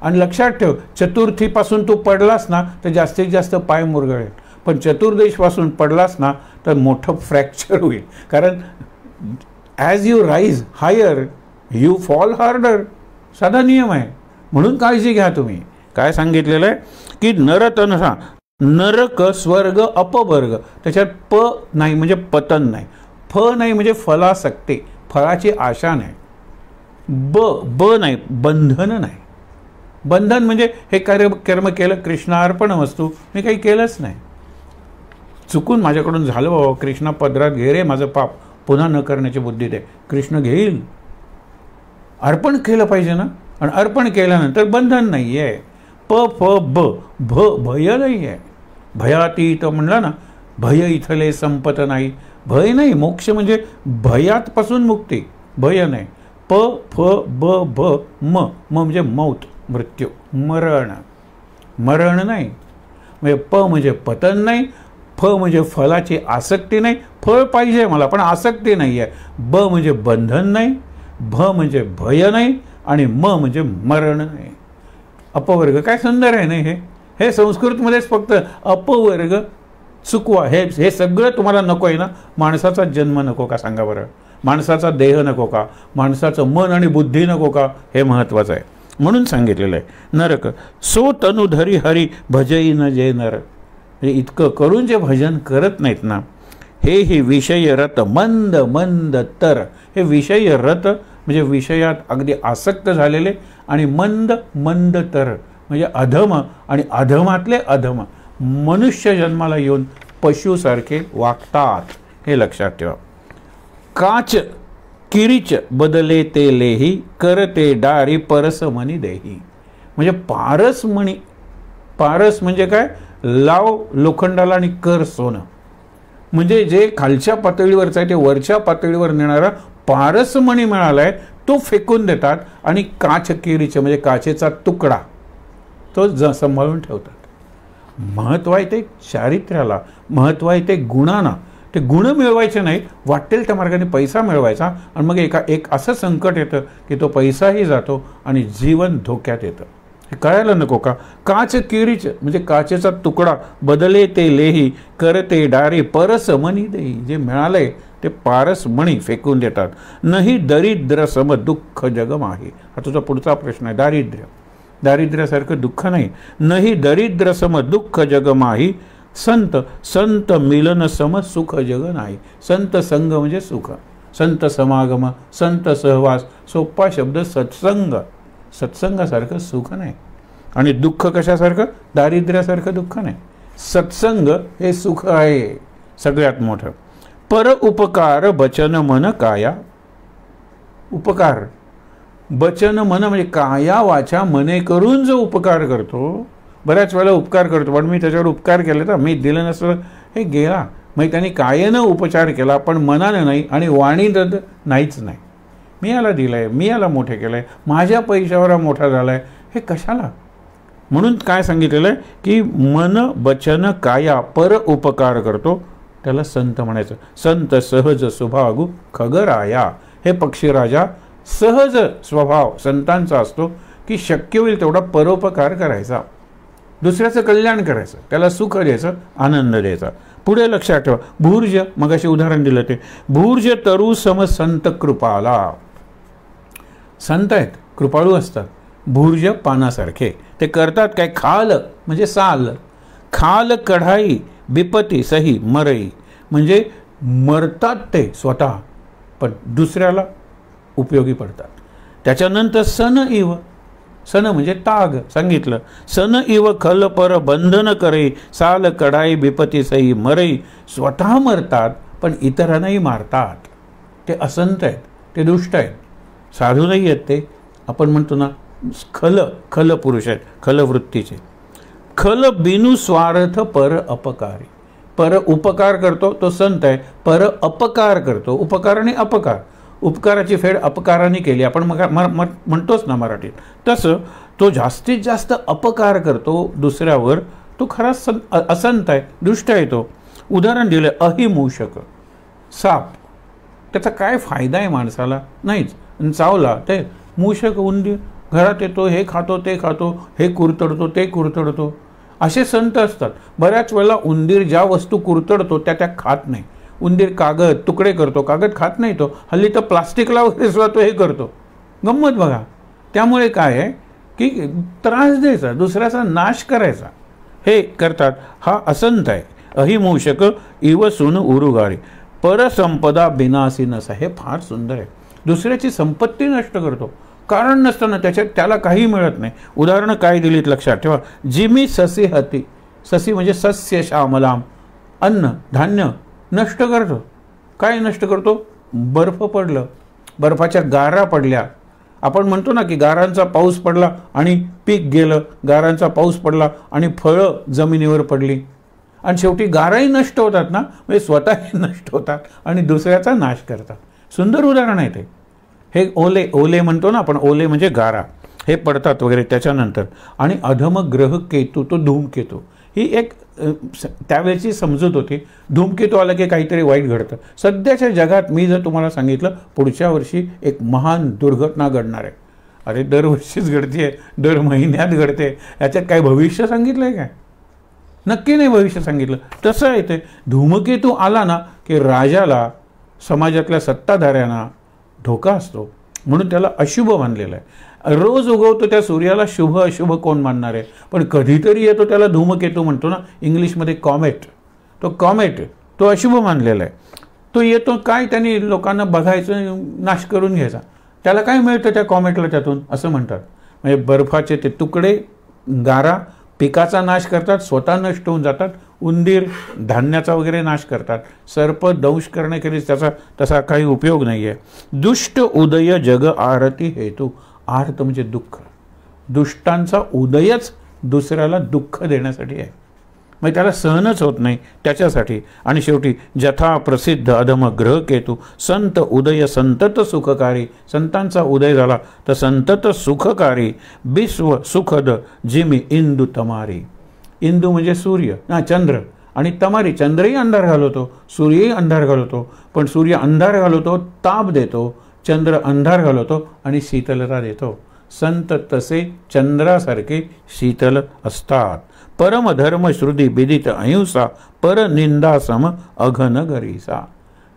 आणि लक्षात ठेव, चतुर्थीपासून तू पडलास ना तर जास्तीत जास्त पाय मुरगळेल, पण चतुर्दशीपासून पडलास ना तर मोठं फ्रॅक्चर होईल. कारण as you rise higher you fall harder, साधा नियम आहे. म्हणून काळजी घ्या तुम्ही. काय सांगितलेलं आहे की नरतनसा, नरक, स्वर्ग, अपवर्ग, त्याच्यात प नाही म्हणजे पतन नाही, फ नाही म्हणजे फलासक्ती, फळाची आशा नाही, ब नाही बंधन नाही. बंधन म्हणजे हे कर्म केलं कृष्णार्पण वस्तू, मी काही केलंच नाही, चुकून माझ्याकडून झालं बाबा, कृष्णा पदरात घे रे माझं पाप, पुन्हा न करण्याची बुद्धी दे, कृष्ण घेईल. अर्पण केलं पाहिजे ना, आणि अर्पण केल्यानंतर बंधन नाही आहे. प फ ब भ भय नाही आहे. भयातीत म्हणलं ना, भय इथले संपत नाही. भय नाही, मोक्ष म्हणजे भयातपासून मुक्ती, भय नाही. प फ ब भ म म्हणजे मौत, मृत्यू, मरण, मरण नाही. म्हणजे प म्हणजे पतन नाही, फ म्हणजे फलाची आसक्ती नाही, फळ पाहिजे मला पण आसक्ती नाही आहे. ब म्हणजे बंधन नाही, भ म्हणजे भय नाही, आणि म म्हणजे मरण नाही. अपवर्ग काय सुंदर आहे नाही. हे संस्कृतमध्येच फक्त अपवर्ग चुकवा, हे सगळं तुम्हाला नको आहे ना. माणसाचा जन्म नको का सांगा बरं, माणसाचा देह नको का, माणसाचं मन आणि बुद्धी नको का, हे महत्त्वाचं आहे. म्हणून सांगितलेलं आहे नरक सो तनुधरी हरी भजई न जे नर. म्हणजे इतकं करून जे भजन करत नाहीत ना, हे विषय रत मंद मंद तर. हे विषय रत म्हणजे विषयात अगदी आसक्त झालेले, आणि मंद मंद तर म्हणजे अधम, आणि अधमातले अधम मनुष्य जन्माला येऊन पशुसारखे वागतात, हे लक्षात ठेवा. काच किरीच बदले ते लेही करते डारी परसमणी देही. म्हणजे पारसमणी, पारस म्हणजे काय, लाव लोखंडाला आणि कर सोनं. म्हणजे जे खालच्या पातळीवरचं आहे ते वरच्या पातळीवर नेणारा पारसमणी मिळालाय, तो फेकून देतात, आणि काच किरीचे म्हणजे काचेचा तुकडा तो सांभाळून ठेवतात. महत्त्व आहे ते चारित्र्याला, महत्त्व आहे ते गुणांना. ते गुण मिळवायचे नाही, वाटेल त्या मार्गाने पैसा मिळवायचा, आणि मग एक असं संकट येतं की तो पैसाही जातो आणि जीवन धोक्यात येतं. हे कळायला नको का. काच किरीच म्हणजे काचेचा तुकडा, बदले ते लेही करते डारी परसमणी देही. जे मिळालंय ते पारसमणी फेकून देतात. नाही दरिद्र सम दुःख जगमाही. हा तुझा पुढचा प्रश्न आहे. दारिद्र्य, दारिद्र्यासारखं दुःख नाही. नाही दरिद्र सम दुःख जगमाही संत, संत मिलन सम सुख जग नाही. संत संग म्हणजे सुख, संत समागम, संत सहवास, सोपा शब्द सत्संग. सत्संगासारखं सुख नाही, आणि दुःख कशासारखं, दारिद्र्यासारखं दुःख नाही. सत्संग हे सुख आहे सगळ्यात मोठं. पर उपकार बचन मन काया. उपकार, बचन मन म्हणजे काया वाचा मने करून जो उपकार करतो. बऱ्याच वेळेला उपकार करतो, पण मी त्याच्यावर उपकार केले तर मी दिलं नसलं हे गेला. मग त्यांनी कायेनं उपचार केला पण मनानं नाही, आणि वाणीनं नाहीच नाही. मी याला दिलं आहे, मी याला मोठे केलं आहे, माझ्या पैशावर मोठा झाला आहे, हे कशाला. म्हणून काय सांगितलेलं आहे की मन बचन काया पर उपकार करतो त्याला संत म्हणायचं. संत सहज स्वभाव खगराया. हे पक्षीराजा, सहज स्वभाव संतांचा असतो की शक्य होईल तेवढा परोपकार करायचा, दुसऱ्याचं कल्याण करायचं, त्याला सुख द्यायचं, आनंद द्यायचा. पुढे लक्षात ठेवा, भूर्ज, मगाशी उदाहरण दिलं ते, भूर्ज तरु सम संत कृपाला. संत आहेत, कृपाळू असतात. भूर्ज पानासारखे, ते करतात काय, खाल म्हणजे साल, खाल कढाई बिपती सही मरई. म्हणजे मरतात ते स्वतः पण दुसऱ्याला उपयोगी पडतात. त्याच्यानंतर सन इव, सन म्हणजे ताग सांगितलं. सन इव खल पर बंधन करे साल कढाई बिपती सही मरई. स्वतः मरतात पण इतरांनाही मारतात. ते असंत आहेत, ते दुष्ट आहेत, साधू नाही आहेत ते. आपण म्हणतो ना खल, खल पुरुष आहेत, खल वृत्तीचे. खल बिनु स्वार्थ पर अपकारी. पर उपकार करतो तो संत आहे, पर अपकार करतो, उपकार आणि अपकार, उपकाराची फेड अपकाराने केली आपण म्हणतोच ना मराठीत, तसं तो जास्तीत जास्त अपकार करतो दुसऱ्यावर, तो खरा असंत आहे, दुष्ट आहे तो. उदाहरण दिलं अहिमूषक, साप, त्याचा काय फायदा आहे माणसाला? नाहीच. चावला ते मूषक, उंदीर घरात येतो, हे खातो ते खातो, हे कुरतडतो ते कुरतडतो, असे संत असतात. बऱ्याच वेळेला उंदीर ज्या वस्तू कुरतडतो त्या खात नाही. उंदीर कागद तुकडे करतो, कागद खात नाही तो, हल्ली तर प्लास्टिकला वगैरे सुद्धा तो हे करतो, गंमत बघा. त्यामुळे काय आहे की त्रास द्यायचा, दुसऱ्याचा नाश करायचा, हे करतात. हा असंत आहे. अहिमूषक इव सुन उरुगारी, परसंपदा बिनासी नसा. हे फार सुंदर आहे. दुसऱ्याची संपत्ती नष्ट करतो, कारण नसताना त्याला काही मिळत नाही. उदाहरणं काय दिलीत लक्षात ठेवा. जिमी ससी हती, ससी म्हणजे सस्य श्यामलाम, अन्न धान्य नष्ट करतो. काय नष्ट करतो? बर्फ पडलं, बर्फाच्या गारा पडल्या. आपण म्हणतो ना की गारांचा पाऊस पडला आणि पीक गेलं, गारांचा पाऊस पडला आणि फळं जमिनीवर पडली, आणि शेवटी गाराही नष्ट होतात ना, म्हणजे स्वतःही नष्ट होतात आणि दुसऱ्याचा नाश करतात. सुंदर उदाहरण आहे ते. हे ओले, ओले म्हणतो ना आपण, ओले म्हणजे गारा, हे पडतात वगैरे त्याच्यानंतर. आणि अधम ग्रह केतू, तो धूमकेतू, ही एक त्यावेळेची समजूत होती. धूमकेतू आला की काहीतरी वाईट घडतं. सध्याच्या जगात मी जर तुम्हाला सांगितलं पुढच्या वर्षी एक महान दुर्घटना घडणार आहे, अरे दरवर्षीच घडते, दर महिन्यात घडते, याच्यात काय भविष्य सांगितलं आहे काय? नक्की नाही भविष्य सांगितलं. तसं आहे ते. धूमकेतू आला ना की राजाला, समाजातल्या सत्ताधाऱ्यांना धोका असतो, म्हणून त्याला अशुभ मानलेलं आहे. रोज उगवतो त्या सूर्याला शुभ अशुभ कोण मानणार आहे? पण कधीतरी येतो त्याला धूमकेतू म्हणतो ना, इंग्लिशमध्ये कॉमेट. तो कॉमेट, तो अशुभ मानलेला आहे. तो येतो काय, त्यांनी लोकांना बघायचं, नाश करून घ्यायचा. त्याला काय मिळतं त्या कॉमेटला त्यातून? असं म्हणतात. म्हणजे बर्फाचे ते तुकडे, गारा पिकाचा नाश करतात, स्वतः नष्ट होऊन जातात. उंदीर धान्याचा वगैरे नाश करतात. सर्प दंश करण्याखेरीज त्याचा तसा काही उपयोग नाही आहे. दुष्ट उदय जग आरती हेतू, आर्त म्हणजे दुःख. दुष्टांचा उदयच दुसऱ्याला दुःख देण्यासाठी आहे, मग त्याला सहनच होत नाही त्याच्यासाठी. आणि शेवटी जथा प्रसिद्ध अधम ग्रह केतू, संत उदय संतत सुखकारी. संतांचा उदय झाला तर संतत सुखकारी. विश्व सुखद जिमी इंदू तमारी. इंदू म्हणजे सूर्य ना, चंद्र, आणि तमारी, चंद्रही अंधार घालवतो, सूर्यही अंधार घालवतो. पण सूर्य अंधार घालवतो, ताप देतो, चंद्र अंधार घालवतो आणि शीतलता देतो. संत तसे चंद्रासारखे शीतल असतात. परमधर्म श्रुती विदित अहिंसा, परनिंदा सम अघन गरीसा.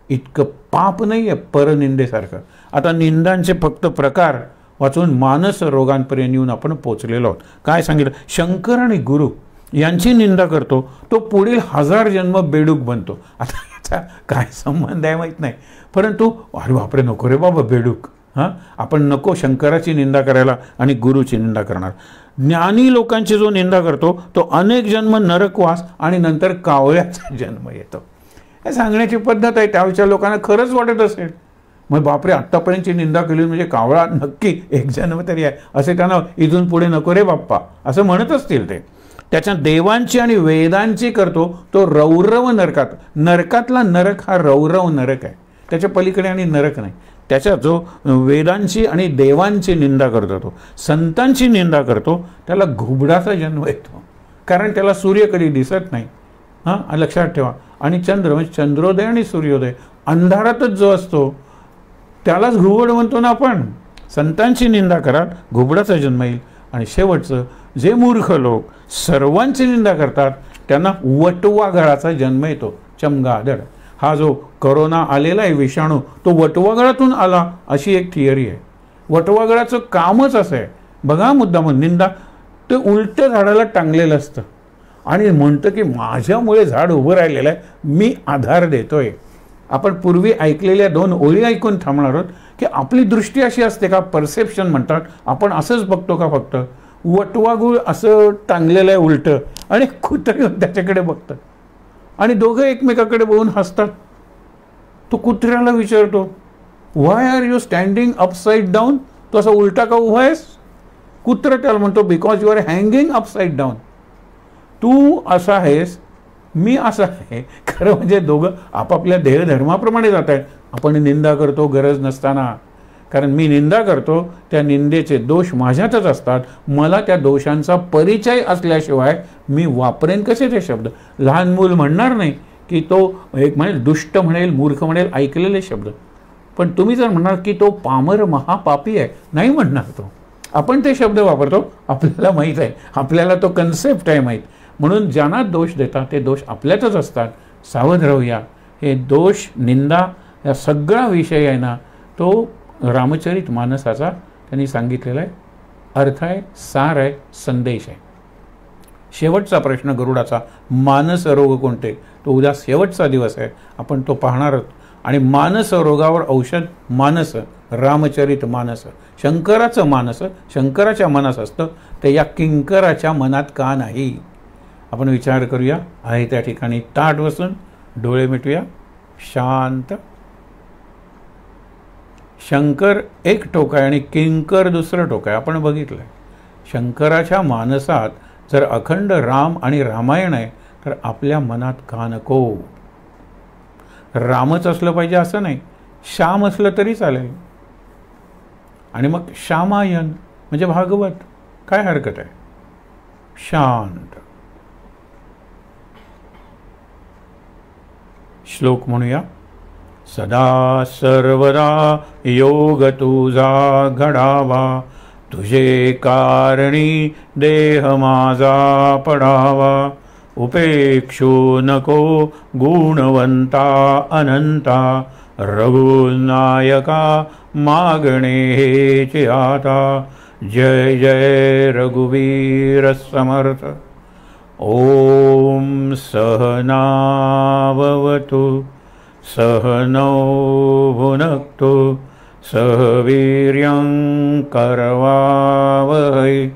इतकं पाप नाही आहे परनिंदेसारखं. आता निंदांचे फक्त प्रकार वाचून मानस रोगांपर्यंत येऊन आपण पोचलेलो आहोत. काय सांगितलं? शंकर आणि गुरु यांची निंदा करतो तो पुढील 1000 जन्म बेडूक बनतो. आता याचा काय संबंध आहे माहीत नाही, परंतु अरे बापरे, नको रे बाबा बेडूक. हां, आपण नको शंकराची निंदा करायला आणि गुरुची निंदा करणार. ज्ञानी लोकांची जो निंदा करतो तो अनेक जन्म नरकवास आणि नंतर कावळ्याचा जन्म येतो. हे सांगण्याची पद्धत आहे. त्यावेळच्या लोकांना खरंच वाटत असेल, मग बापरे आत्तापर्यंतची निंदा केली म्हणजे कावळा नक्की एक जन्म तरी आहे, असे त्यांना इथून पुढे नको रे बाप्पा असं म्हणत असतील ते. त्याच्या देवांची आणि वेदांची करतो तो रौरव नरकात. नरकातला नरक हा रौरव नरक आहे, त्याच्या पलीकडे आणि नरक नाही. त्याच्या जो वेदांची आणि देवांची निंदा करतो, तो संतांची निंदा करतो, त्याला घुबडाचा जन्म येतो, कारण त्याला सूर्य कधी दिसत नाही. हां, लक्षात ठेवा. आणि चंद्र म्हणजे चंद्रोदय आणि सूर्योदय अंधारातच जो असतो त्यालाच घुबड म्हणतो ना आपण. संतांची निंदा कराल घुबडाचा जन्म येईल. आणि शेवटचं, जे मूर्ख लोक सर्वांची निंदा करतात त्यांना वटवाघळाचा जन्म येतो, चमगादड. हा जो कोरोना आलेला आहे विषाणू, तो वटवाघळातून आला अशी एक थिअरी आहे. वटवाघळाचं कामच असं आहे, बघा मुद्दाम निंदा. ते उलटं झाडाला टांगलेलं असतं आणि म्हणतं की माझ्यामुळे झाड उभं राहिलेलं आहे, मी आधार देतोय. आपण पूर्वी ऐकलेल्या 2 ओळी ऐकून थांबणार आहोत की आपली दृष्टी अशी असते का, परसेप्शन म्हणतात, आपण असंच बघतो का फक्त. वटवाघूळ असं टांगलेलं आहे उलटं आणि कुत्रे त्याच्याकडे बघतात आणि दोघं एकमेकाकडे बघून हसतात. तो कुत्र्याला विचारतो, why are you standing upside down? तो असा उलटा का उभा आहेस? कुत्रा त्याला म्हणतो, because you are hanging upside down. तू असा आहेस, मी असा आहे. खरं म्हणजे दोघं आपापल्या देहधर्माप्रमाणे जात आहेत. आपण निंदा करतो गरज नसताना, कारण मी निंदा करतो त्या निंदेचे दोष माझ्यातच असतात. मला त्या दोषांचा परिचय असल्याशिवाय मी वापरेन कसे ते शब्द. लहान मूल म्हणणार नाही की तो एक म्हणेल दुष्ट म्हणेल, मूर्ख म्हणेल, ऐकलेले शब्द. पण तुम्ही जर म्हणणार की तो पामर महापापी आहे, नाही म्हणणार तो. आपण ते शब्द वापरतो, आपल्याला माहीत आहे, आपल्याला तो कन्सेप्ट आहे माहीत. म्हणून ज्यांना दोष देतात ते दोष आपल्यातच असतात. सावध राहूया. हे दोष, निंदा, या सगळा विषय आहे ना, तो रामचरित मानसाचा त्यांनी सांगितलेला आहे. अर्थ आहे, सार आहे, संदेश आहे. शेवटचा प्रश्न गरुडाचा, मानस रोग कोणते? तो उद्या शेवटचा दिवस आहे, आपण तो पाहणार आहोत. आणि मानस रोगावर औषध मानस, रामचरित मानस. शंकराचं मानस शंकराच्या मनात असतं, ते या किंकराच्या मनात का नाही? आपण विचार करूया. आहे त्या ठिकाणी ताट बसून डोळे मिटूया, शांत. शंकर एक टोक आहे आणि किंकर दुसरं टोक आहे. आपण बघितलं आहे, शंकराच्या मानसात जर अखंड राम आणि रामायण आहे तर आपल्या मनात का नको? रामच असलं पाहिजे असं नाही, श्याम असलं तरी चालेल. आणि मग श्यामायन म्हणजे भागवत, काय हरकत आहे? शांत. श्लोक म्हणूया. सदा सर्वदा योग तुझा घडावा, तुझे कारणी देह माझा पडावा. उपेक्षो नको गुणवंता अनंता, रघुनायका मागणे हेचे आता. जय जय रघुवीर समर्थ. ओम सहनाववतु सहनौ भुनक्तु सह वीर्यं करवावहै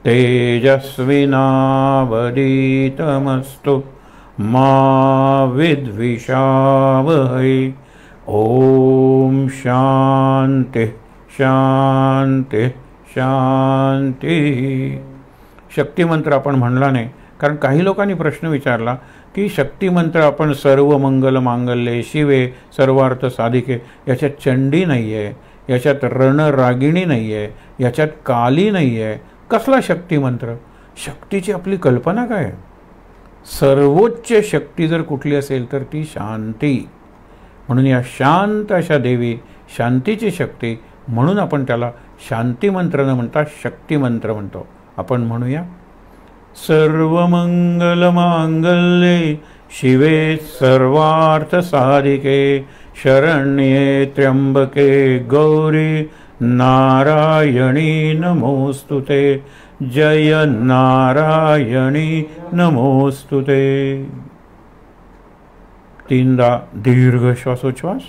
तेजस्विनावधीतमस्तु मा विद्विषावहै. ओम शांति शांति शांति. शक्तिमंत्र आपण म्हणला नाही, कारण काही लोकांनी प्रश्न विचारला की शक्तिमंत्र आपण सर्व मंगल मांगल्ये शिवे सर्वार्थ साधिके, याच्यात चंडी नाही आहे, याच्यात रणरागिणी नाही आहे, याच्यात काली नाही आहे. कसला शक्तिमंत्र? शक्तीची आपली कल्पना काय आहे? सर्वोच्च शक्ती जर कुठली असेल तर ती शांती. म्हणून या शांत अशा देवी, शांतीची शक्ती, म्हणून आपण त्याला शांतिमंत्र न म्हणता शक्तिमंत्र म्हणतो. आपण म्हणूया. सर्वमंगलमांगल्ये शिवे सर्वार्थ साधिके, शरण्ये त्र्यंबके गौरी नारायणी नमोस्तुते. जय नारायणी नमोस्तुते. तीनदा दीर्घ श्वासोच्छ्वास.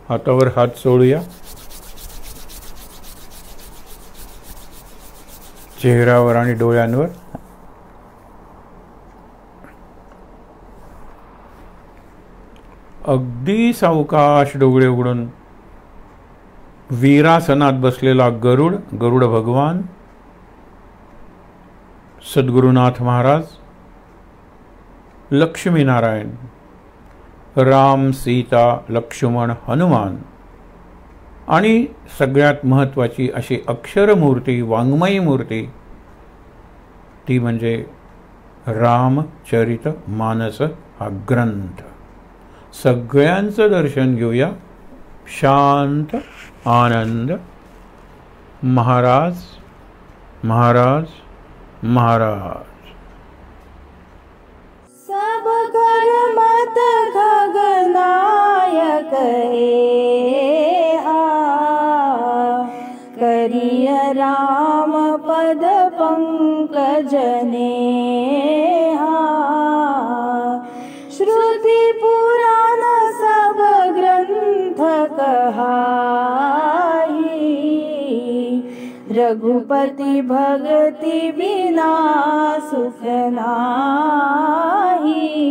हातावर हात सोडूया. चेहऱ्यावर आणि डोळ्यांवर. अगदी सावकाश डोळे उघडून वीरासनात बसलेला गरुड, गरुड भगवान, सद्गुरुनाथ महाराज, लक्ष्मीनारायण, राम, सीता, लक्ष्मण, हनुमान आणि सगळ्यात महत्त्वाची अशी अक्षरमूर्ती, वाङ्मयी मूर्ती, ती म्हणजे रामचरित मानस हा ग्रंथ. सगळ्यांचं दर्शन घेऊया. शांत, आनंद. महाराज महाराज महाराज. सब कर्मत खगनायक एहा, करिय राम पद पंकज नेहा. श्रुति पुराण सब ग्रंथ कहाई, रघुपति भगति बिना सुख नाही।